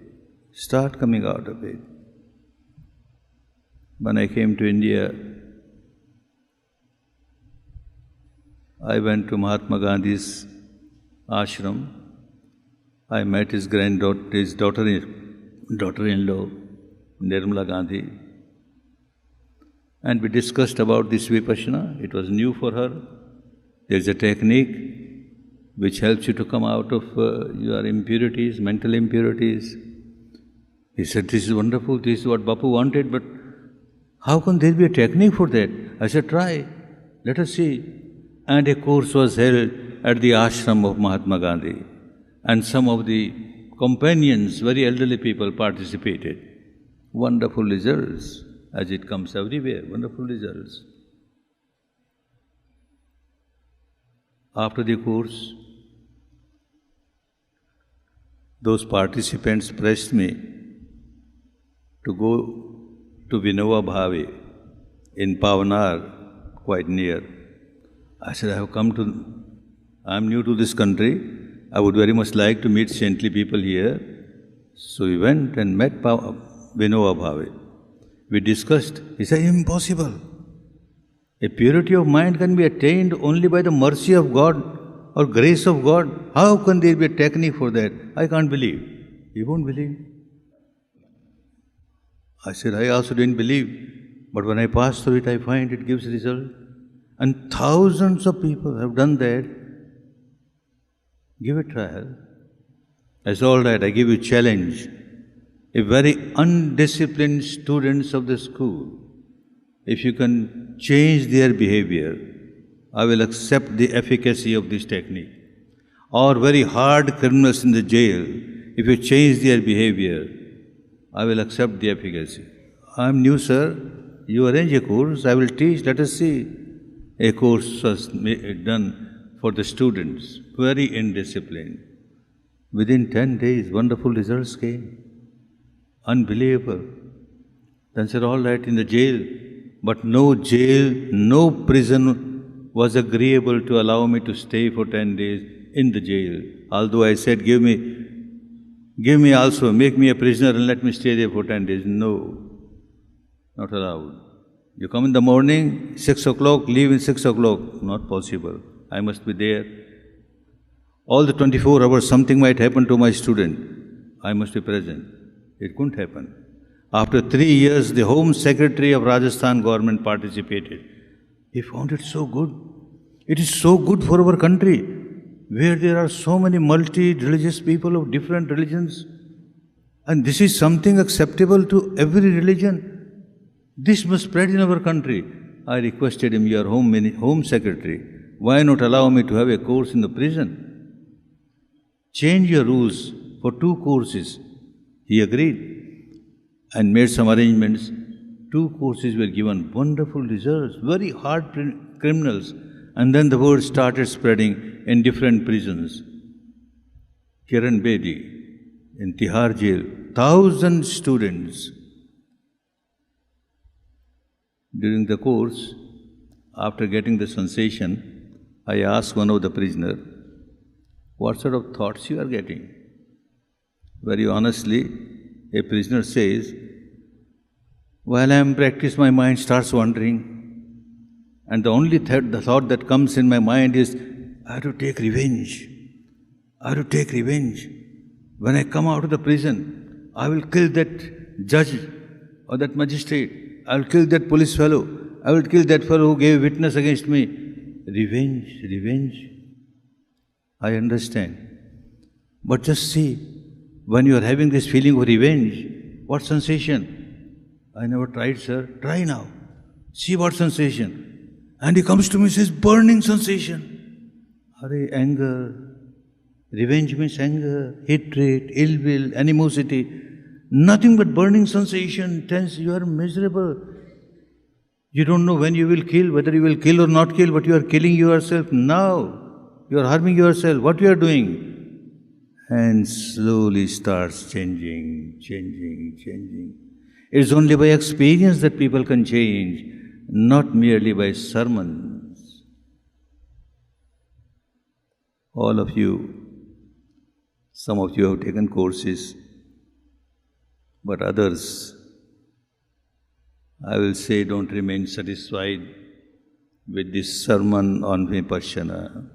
Start coming out of it. When I came to India, I went to Mahatma Gandhi's ashram. I met his granddaughter, his daughter-in-law, Nirmala Gandhi. And we discussed about this Vipassana. It was new for her. There is a technique which helps you to come out of your impurities, mental impurities. He said, this is wonderful, this is what Bapu wanted, but how can there be a technique for that? I said, try, let us see. And a course was held at the ashram of Mahatma Gandhi. And some of the companions, very elderly people, participated. Wonderful results, as it comes everywhere, wonderful results. After the course, those participants pressed me to go to Vinoba Bhave in Pavanar, quite near. I said, I am new to this country. I would very much like to meet saintly people here. So we went and met Vinoba Bhave. We discussed. He said, impossible. A purity of mind can be attained only by the mercy of God or grace of God. How can there be a technique for that? I can't believe. He won't believe. I said, I also didn't believe. But when I pass through it, I find it gives result. And thousands of people have done that. Give it a trial. That's all right, I give you a challenge. A very undisciplined students of the school, if you can change their behavior, I will accept the efficacy of this technique. Or very hard criminals in the jail, if you change their behavior, I will accept the efficacy. I am new, sir. You arrange a course, I will teach, let us see. A course was done for the students, very indisciplined. Within 10 days, wonderful results came. Unbelievable. Then said, all right, in the jail. But no jail, no prison was agreeable to allow me to stay for 10 days in the jail. Although I said, give me also, make me a prisoner and let me stay there for 10 days. No, not allowed. You come in the morning, 6 o'clock, leave in 6 o'clock. Not possible. I must be there. All the 24 hours, something might happen to my student. I must be present. It couldn't happen. After 3 years, the Home Secretary of Rajasthan government participated. He found it so good. It is so good for our country. where there are so many multi-religious people of different religions, and this is something acceptable to every religion. This must spread in our country. I requested him, your home secretary, why not allow me to have a course in the prison? Change your rules for 2 courses. He agreed and made some arrangements. 2 courses were given, wonderful results, very hard criminals. And then the word started spreading in different prisons. Kiran Bedi, in Tihar jail, 1,000 students. During the course, after getting the sensation, I asked one of the prisoners, what sort of thoughts you are getting? Very honestly, a prisoner says, while I am practicing, my mind starts wandering. And the only thought that comes in my mind is, I have to take revenge. I have to take revenge. When I come out of the prison, I will kill that judge or that magistrate. I will kill that police fellow. I will kill that fellow who gave witness against me. Revenge, revenge. I understand. But just see, when you are having this feeling of revenge, what sensation? I never tried, sir. Try now. See what sensation. And he comes to me and says, burning sensation. Hare, anger. Revenge means anger, hatred, ill will, animosity. Nothing but burning sensation. Tense, you are miserable. You don't know when you will kill, whether you will kill or not kill, but you are killing yourself now. You are harming yourself. What you are doing? And slowly starts changing. It's only by experience that people can change, not merely by sermons. All of you, some of you have taken courses, but others, I will say, don't remain satisfied with this sermon on Vipassana.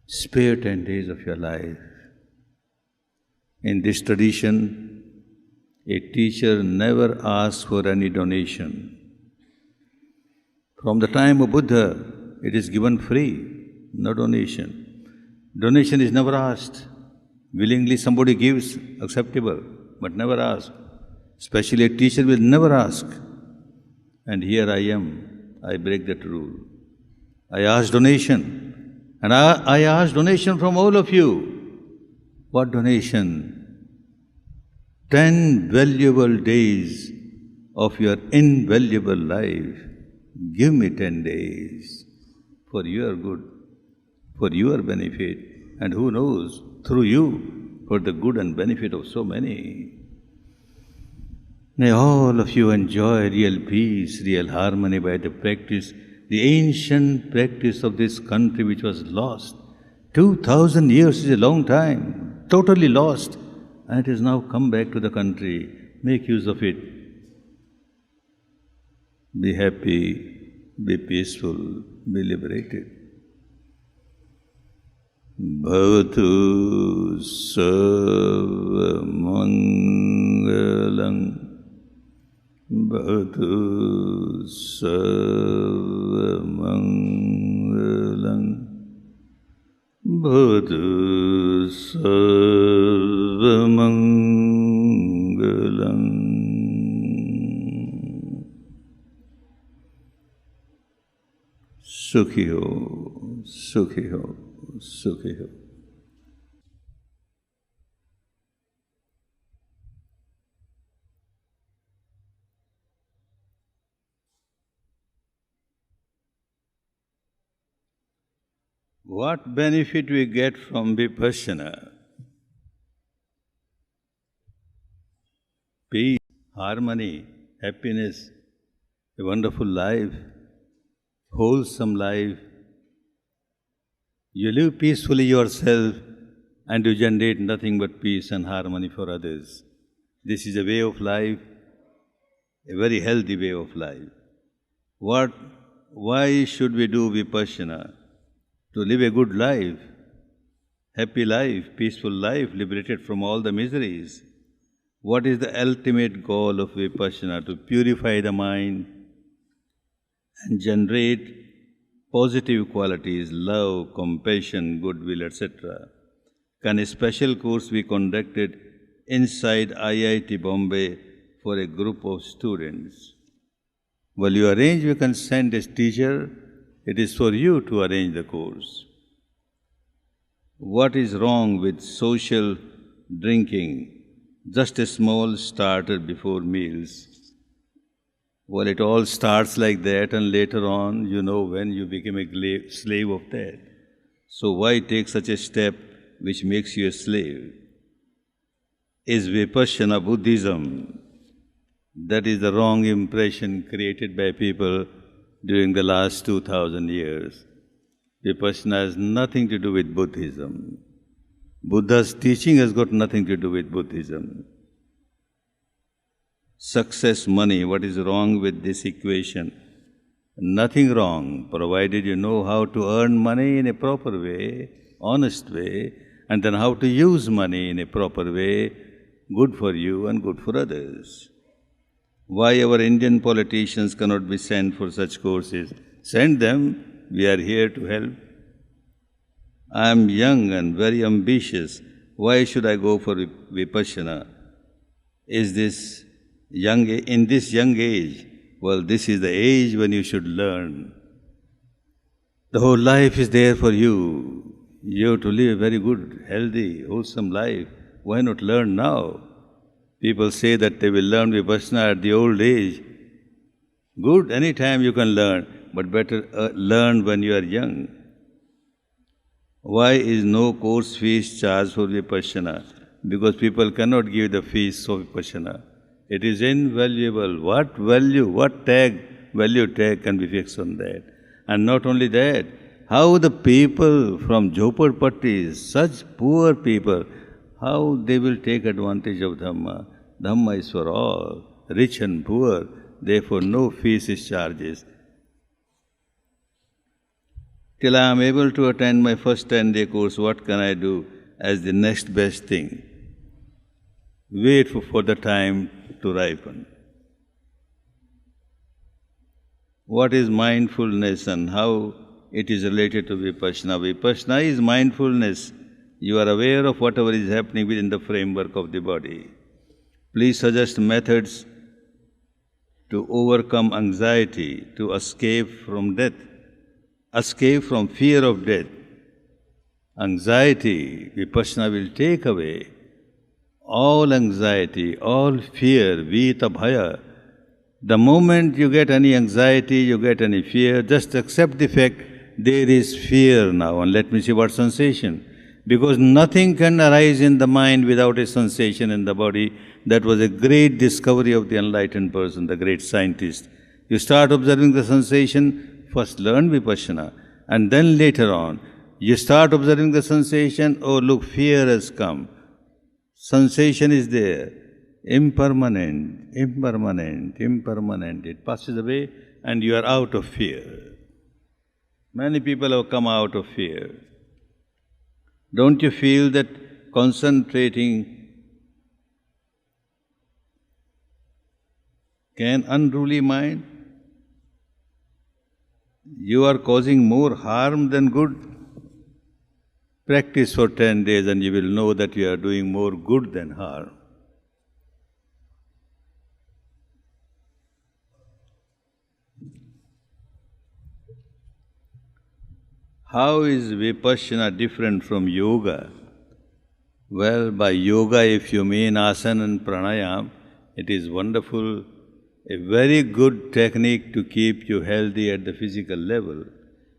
Spare 10 days of your life. In this tradition, a teacher never asks for any donation. From the time of Buddha, it is given free, no donation. Donation is never asked. Willingly somebody gives, acceptable, but never asked. Especially a teacher will never ask. And here I am, I break that rule. I ask donation. And I ask donation from all of you. What donation? 10 valuable days of your invaluable life. Give me 10 days for your good, for your benefit, and who knows, through you, for the good and benefit of so many. May all of you enjoy real peace, real harmony by the practice, the ancient practice of this country which was lost. 2,000 years is a long time, totally lost. And it has now come back to the country. Make use of it. Be happy, be peaceful, be liberated. Bhavatu sarva mangalam. Bhavatu sarva mangalam. Bhavatu sarva mangalam. Sukhi ho, sukhi ho, sukhi ho. What benefit we get from Vipassana? Peace, harmony, happiness, a wonderful life, wholesome life. You live peacefully yourself and you generate nothing but peace and harmony for others. This is a way of life, a very healthy way of life. Why should we do Vipassana? To live a good life, happy life, peaceful life, liberated from all the miseries. What is the ultimate goal of Vipassana? To purify the mind and generate positive qualities, love, compassion, goodwill, etc. Can a special course be conducted inside IIT Bombay for a group of students? Well, you can send a teacher. It is for you to arrange the course. What is wrong with social drinking? Just a small starter before meals. Well, it all starts like that, and later on, when you become a slave of that. So why take such a step which makes you a slave? Is Vipassana Buddhism? That is the wrong impression created by people during the last 2000 years. Vipassana has nothing to do with Buddhism. Buddha's teaching has got nothing to do with Buddhism. Success, money, what is wrong with this equation? Nothing wrong, provided you know how to earn money in a proper way, honest way, and then how to use money in a proper way, good for you and good for others. Why our Indian politicians cannot be sent for such courses? Send them, we are here to help. I am young and very ambitious. Why should I go for Vipassana? In this young age? Well, this is the age when you should learn. The whole life is there for you. You have to live a very good, healthy, wholesome life. Why not learn now? People say that they will learn Vipassana at the old age. Good, any time you can learn, but better learn when you are young. Why is no course fees charged for Vipassana? Because people cannot give the fees for Vipassana. It is invaluable. What value tag can be fixed on that? And not only that, how the people from Jhopadpattis, such poor people, how they will take advantage of Dhamma. Dhamma is for all, rich and poor, therefore no fees is charged. Till I am able to attend my first 10-day course, what can I do as the next best thing? Wait for the time to ripen. What is mindfulness and how it is related to Vipassana? Vipassana is mindfulness. You are aware of whatever is happening within the framework of the body. Please suggest methods to overcome anxiety, to escape from death, escape from fear of death. Anxiety, Vipassana will take away all anxiety, all fear, vita bhaya. The moment you get any anxiety, you get any fear, just accept the fact there is fear now, and let me see what sensation. Because nothing can arise in the mind without a sensation in the body. That was a great discovery of the enlightened person, the great scientist. You start observing the sensation, first learn Vipassana, and then later on, you start observing the sensation, oh look, fear has come. Sensation is there, impermanent. It passes away and you are out of fear. Many people have come out of fear. Don't you feel that concentrating can unruly mind? You are causing more harm than good. Practice for 10 days and you will know that you are doing more good than harm. How is Vipassana different from yoga? Well, by yoga, if you mean asana and pranayama, it is wonderful, a very good technique to keep you healthy at the physical level.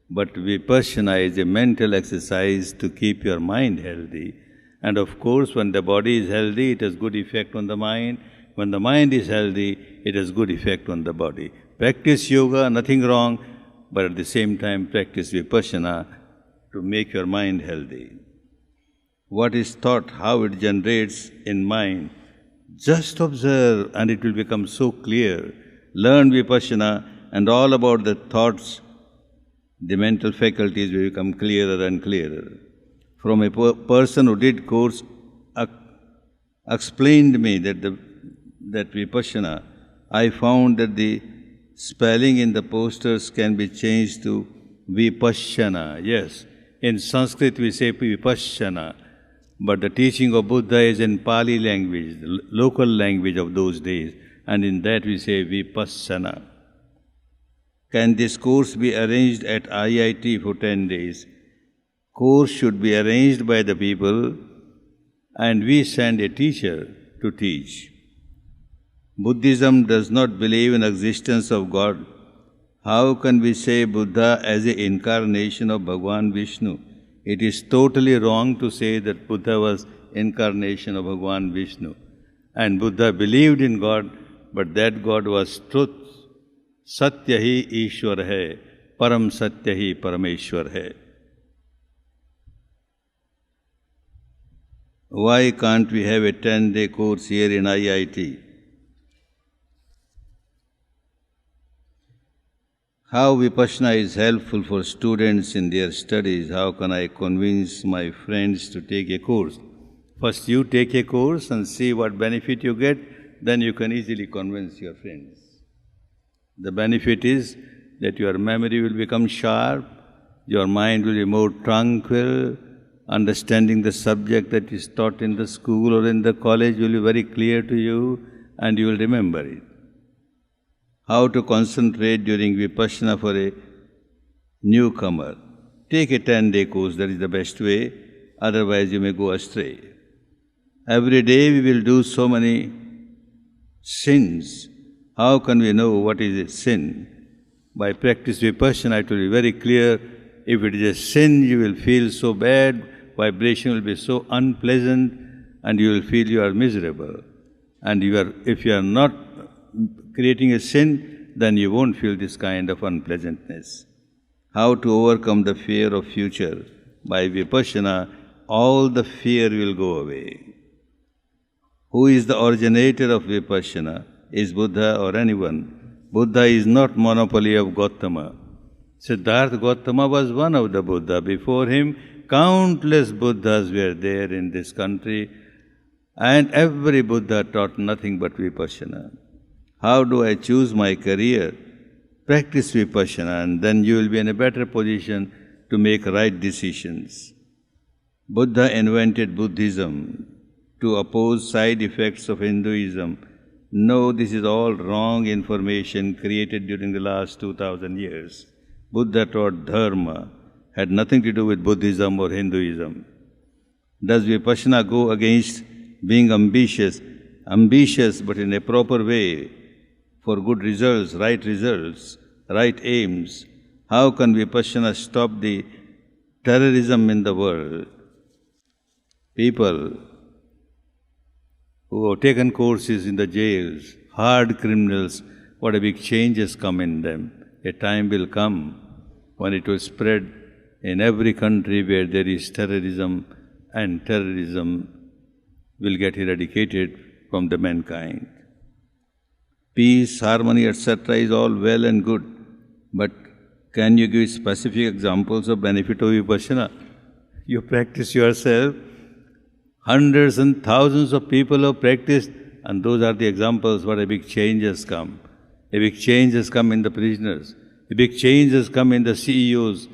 But Vipassana is a mental exercise to keep your mind healthy. And of course, when the body is healthy, it has good effect on the mind. When the mind is healthy, it has good effect on the body. Practice yoga, nothing wrong, but at the same time practice Vipassana to make your mind healthy. What is thought, how it generates in mind, just observe and it will become so clear. Learn Vipassana and all about the thoughts, the mental faculties will become clearer and clearer. From a person who did course, explained me that Vipassana, I found that the spelling in the posters can be changed to Vipassana, yes. In Sanskrit we say Vipassana, but the teaching of Buddha is in Pali language, the local language of those days, and in that we say Vipassana. Can this course be arranged at IIT for 10 days? Course should be arranged by the people and we send a teacher to teach. Buddhism does not believe in existence of God. How can we say Buddha as an incarnation of Bhagwan Vishnu? It is totally wrong to say that Buddha was incarnation of Bhagwan Vishnu. And Buddha believed in God, but that God was truth. Satya hi Ishwar hai, Param Satya hi Parameshwar hai. Why can't we have a 10-day course here in IIT? How Vipassana is helpful for students in their studies? How can I convince my friends to take a course? First you take a course and see what benefit you get, then you can easily convince your friends. The benefit is that your memory will become sharp, your mind will be more tranquil, understanding the subject that is taught in the school or in the college will be very clear to you and you will remember it. How to concentrate during Vipassana for a newcomer? Take a 10-day course, that is the best way, otherwise you may go astray. Every day we will do so many sins. How can we know what is a sin? By practice Vipassana it will be very clear. If it is a sin, you will feel so bad, vibration will be so unpleasant, and you will feel you are miserable. And if you are not creating a sin, then you won't feel this kind of unpleasantness. How to overcome the fear of future? By Vipassana, all the fear will go away. Who is the originator of Vipassana? Is Buddha or anyone? Buddha is not monopoly of Gautama. Siddhartha Gautama was one of the Buddha. Before him, countless Buddhas were there in this country, and every Buddha taught nothing but Vipassana. How do I choose my career? Practice Vipassana, and then you will be in a better position to make right decisions. Buddha invented Buddhism to oppose side effects of Hinduism. No, this is all wrong information created during the last 2000 years. Buddha taught Dharma, had nothing to do with Buddhism or Hinduism. Does Vipassana go against being ambitious? Ambitious, but in a proper way, for good results, right aims. How can Vipassana stop the terrorism in the world? People who have taken courses in the jails, hard criminals, what a big change has come in them. A time will come when it will spread in every country where there is terrorism, and terrorism will get eradicated from the mankind. Peace, harmony, etc. is all well and good, but can you give specific examples of benefit of Vipassana? You practice yourself. Hundreds and thousands of people have practiced, and those are the examples what a big change has come. A big change has come in the prisoners. A big change has come in the CEOs,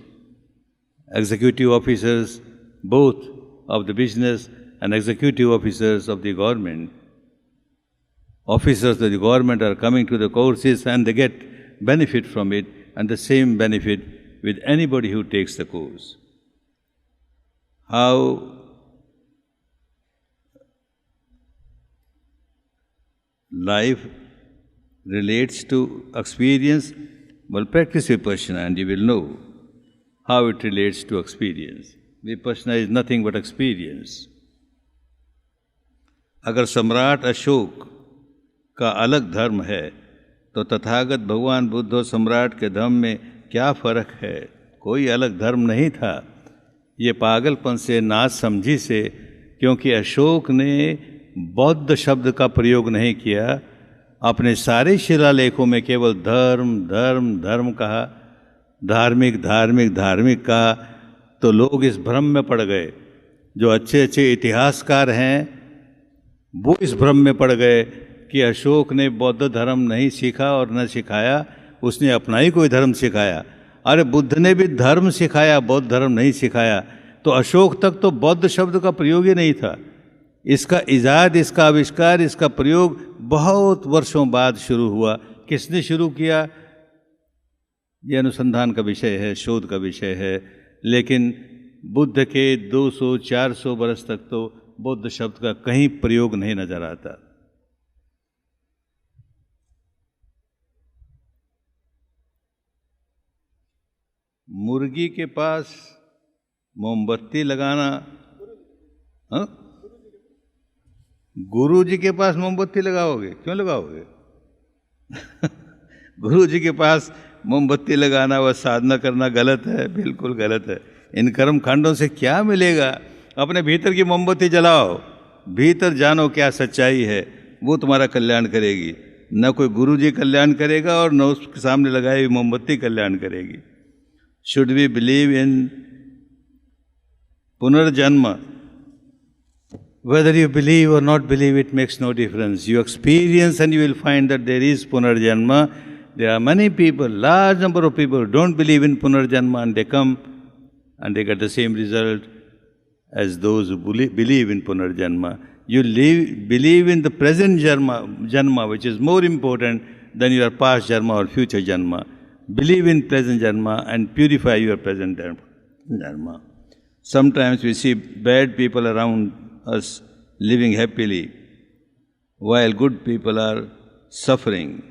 executive officers, both of the business and executive officers of the government. Officers of the government are coming to the courses and they get benefit from it, and the same benefit with anybody who takes the course. How life relates to experience? Well, practice Vipassana and you will know how it relates to experience. Vipassana is nothing but experience. अगर सम्राट अशोक का अलग धर्म है, तो तथागत भगवान बुद्ध और सम्राट के धर्म में क्या फर्क है? कोई अलग धर्म नहीं था। ये पागलपन से, नासमझी से, क्योंकि अशोक ने बौद्ध शब्द का प्रयोग नहीं किया, अपने सारे शिलालेखों में केवल धर्म धर्म धर्म कहा, धार्मिक धार्मिक धार्मिक कहा, तो लोग इस भ्रम में पड़ गए। जो अच्छे अच्छे इतिहासकार हैं वो इस भ्रम में पड़ गए कि अशोक ने बौद्ध धर्म नहीं सीखा और न सिखाया, उसने अपना ही कोई धर्म सिखाया। अरे बुद्ध ने भी धर्म सिखाया, बौद्ध धर्म नहीं सिखाया। तो अशोक तक तो बौद्ध शब्द का प्रयोग ही नहीं था। इसका इजाद, इसका आविष्कार, इसका प्रयोग बहुत वर्षों बाद शुरू हुआ। किसने शुरू किया, ये अनुसंधान का विषय है, शोध का विषय है। लेकिन बुद्ध के 200-400 वर्ष तक तो बौद्ध शब्द का कहीं प्रयोग नहीं नजर आता। मुर्गी के पास मोमबत्ती लगाना, हाँ? गुरु जी के पास मोमबत्ती लगाओगे? क्यों लगाओगे? गुरु जी के पास मोमबत्ती लगाना व साधना करना गलत है, बिल्कुल गलत है। इन कर्म कांडों से क्या मिलेगा? अपने भीतर की मोमबत्ती जलाओ, भीतर जानो क्या सच्चाई है, वो तुम्हारा कल्याण करेगी। न कोई गुरु जी कल्याण करेगा और न उसके सामने लगाई हुई मोमबत्ती कल्याण करेगी। शुड वी बिलीव इन पुनर्जन्म? Whether you believe or not believe, it makes no difference. You experience and you will find that there is Punarjanma. There are many people, large number of people who don't believe in Punarjanma, and they come and they get the same result as those who believe in Punarjanma. You believe in the present janma, which is more important than your past janma or future janma. Believe in present janma and purify your present janma. Sometimes we see bad people around us living happily, while good people are suffering.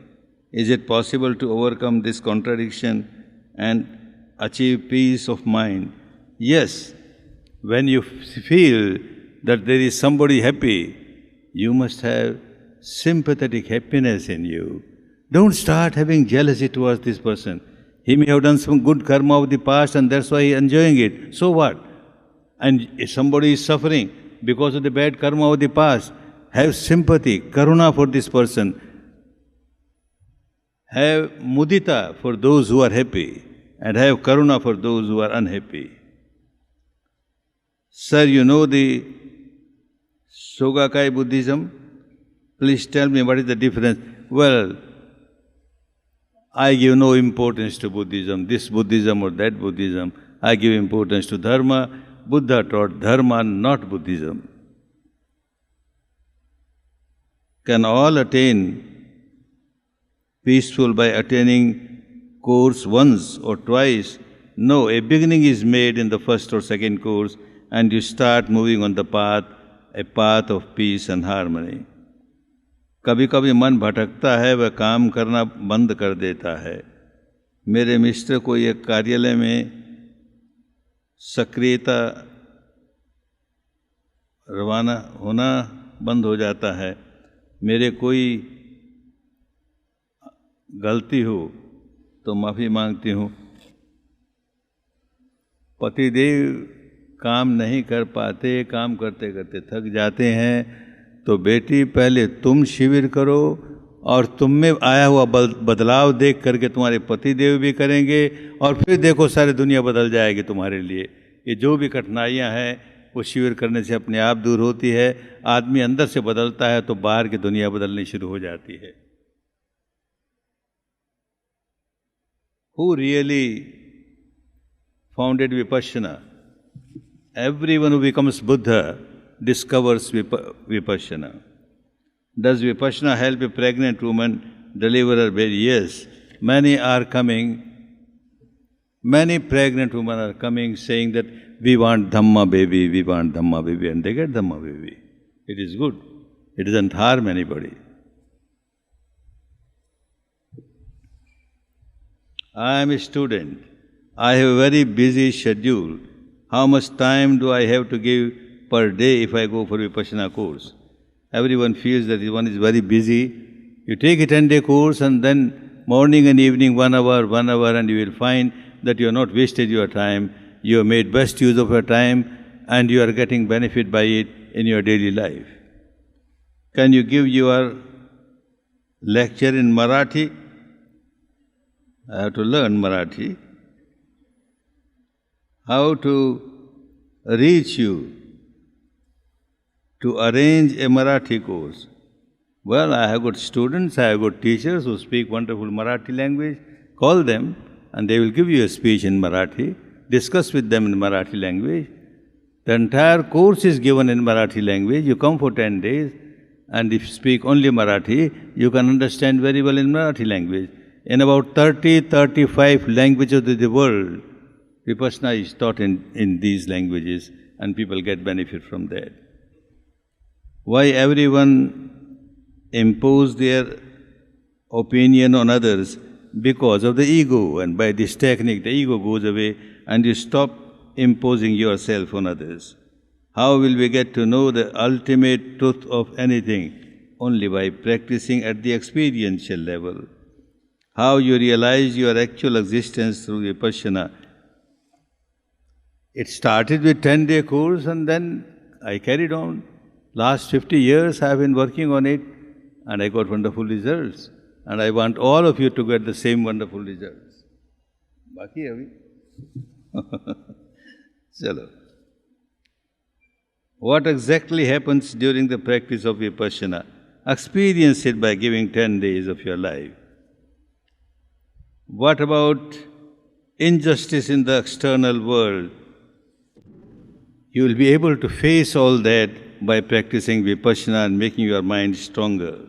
Is it possible to overcome this contradiction and achieve peace of mind? Yes. When you feel that there is somebody happy, you must have sympathetic happiness in you. Don't start having jealousy towards this person. He may have done some good karma of the past and that's why he is enjoying it. So what? And if somebody is suffering because of the bad karma of the past, have sympathy, karuna for this person. Have mudita for those who are happy and have karuna for those who are unhappy. Sir, you know the Sogakai Buddhism? Please tell me what is the difference. Well, I give no importance to Buddhism, this Buddhism or that Buddhism. I give importance to Dharma. Buddha taught Dharma, not Buddhism. Can all attain peaceful by attaining course once or twice? No, a beginning is made in the first or second course and you start moving on the path, a path of peace and harmony. कभी कभी मन भटकता है, वह काम करना बंद कर देता है। मेरे मिस्टर को एक कार्यालय में सक्रियता रवाना होना बंद हो जाता है। मेरे कोई गलती हो तो माफ़ी मांगती हूँ। पतिदेव काम नहीं कर पाते, काम करते करते थक जाते हैं, तो बेटी पहले तुम शिविर करो और तुम में आया हुआ बदलाव देख करके तुम्हारे पतिदेव भी करेंगे और फिर देखो सारी दुनिया बदल जाएगी तुम्हारे लिए। ये जो भी कठिनाइयाँ हैं वो शिविर करने से अपने आप दूर होती है। आदमी अंदर से बदलता है तो बाहर की दुनिया बदलनी शुरू हो जाती है। Who really founded Vipassana? Everyone who becomes Buddha discovers Vipassana. Does Vipassana help a pregnant woman deliver her baby? Yes. Many pregnant women are coming saying that we want Dhamma baby, we want Dhamma baby, and they get Dhamma baby. It is good. It doesn't harm anybody. I am a student. I have a very busy schedule. How much time do I have to give per day if I go for Vipassana course? Everyone feels that one is very busy. You take a 10-day course and then morning and evening 1 hour, and you will find that you have not wasted your time. You have made best use of your time and you are getting benefit by it in your daily life. Can you give your lecture in Marathi? I have to learn Marathi. How to reach you to arrange a Marathi course? Well, I have got students, I have got teachers who speak wonderful Marathi language. Call them and they will give you a speech in Marathi. Discuss with them in Marathi language. The entire course is given in Marathi language. You come for 10 days, and if you speak only Marathi, you can understand very well in Marathi language. In about 35 languages of the world, Vipassana is taught in these languages, and people get benefit from that. Why everyone impose their opinion on others? Because of the ego, and by this technique the ego goes away and you stop imposing yourself on others. How will we get to know the ultimate truth of anything? Only by practicing at the experiential level. How you realize your actual existence through Vipassana. It started with 10-day course and then I carried on. Last 50 years I have been working on it and I got wonderful results. And I want all of you to get the same wonderful results. Baki hai abhi? Chalo. What exactly happens during the practice of Vipassana? Experience it by giving 10 days of your life. What about injustice in the external world? You will be able to face all that by practicing Vipassana and making your mind stronger.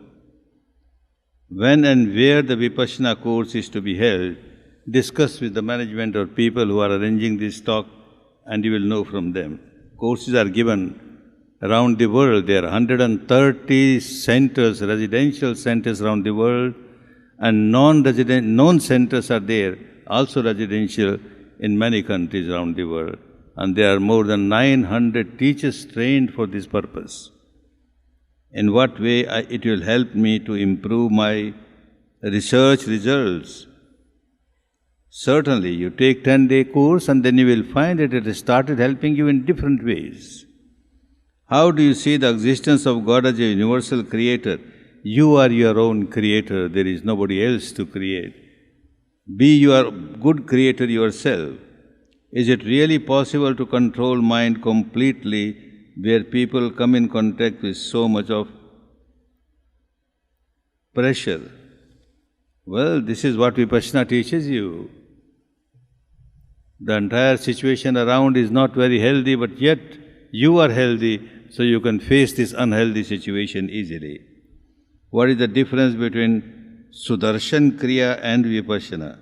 When and where the Vipassana course is to be held, discuss with the management or people who are arranging this talk and you will know from them. Courses are given around the world. There are 130 centers, residential centers around the world, and non centers are there, also residential in many countries around the world. And there are more than 900 teachers trained for this purpose. In what way it will help me to improve my research results? Certainly, you take 10-day course and then you will find that it has started helping you in different ways. How do you see the existence of God as a universal creator? You are your own creator. There is nobody else to create. Be your good creator yourself. Is it really possible to control mind completely where people come in contact with so much of pressure? Well, this is what Vipassana teaches you. The entire situation around is not very healthy, but yet you are healthy, so you can face this unhealthy situation easily. What is the difference between Sudarshan Kriya and Vipassana?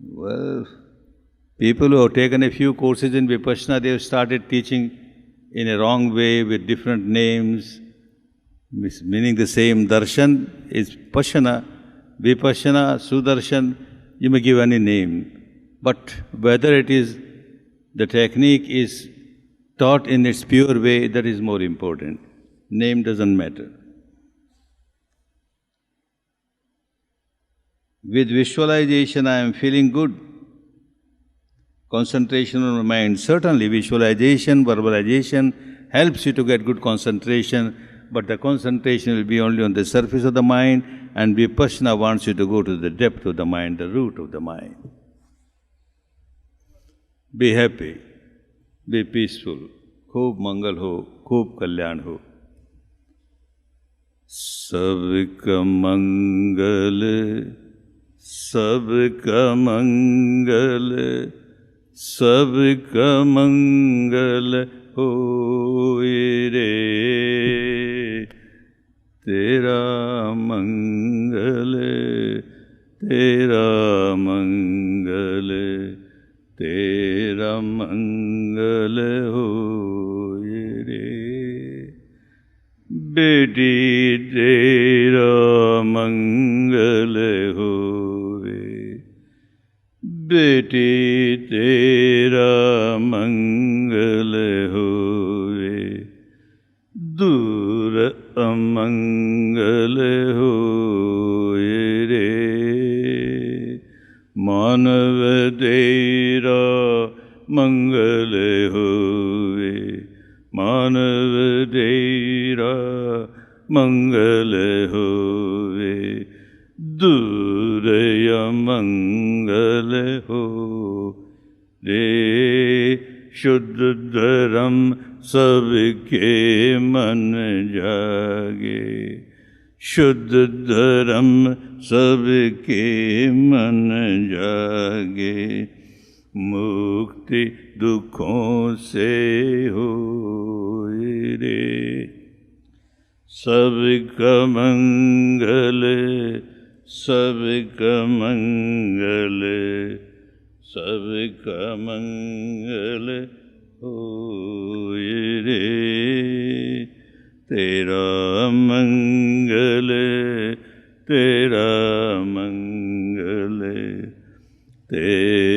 Well, people who have taken a few courses in Vipassana, they have started teaching in a wrong way with different names, meaning the same. Darshan is Pasana, Vipassana, Sudarshan, you may give any name. But whether it is, the technique is taught in its pure way, that is more important. Name doesn't matter. With visualization, I am feeling good. Concentration on the mind. Certainly, visualization, verbalization helps you to get good concentration, but the concentration will be only on the surface of the mind, and Vipassana wants you to go to the depth of the mind, the root of the mind. Be happy, be peaceful, खूब मंगल हो, खूब कल्याण हो. सबका मंगल, सबका मंगल, सबका मंगल होए रे. तेरा मंगल, तेरा मंगल, तेरा मंगल होए रे. बेटी तेरा मंगल होए, बेटी तेरा मंगल होए, दूर अमंगल होए रे. मानव तेरा मंगल होए, मानव तेरा मंगल होए, दूर अमंगल हो रे. शुद्ध धर्म सबके मन जागे, शुद्ध धर्म सबके मन जागे, मुक्ति दुखों से होए रे। सबका मंगल, सबका मंगल, सबका मंगल होए रे। तेरा मंगल, तेरा मंगल, तेरा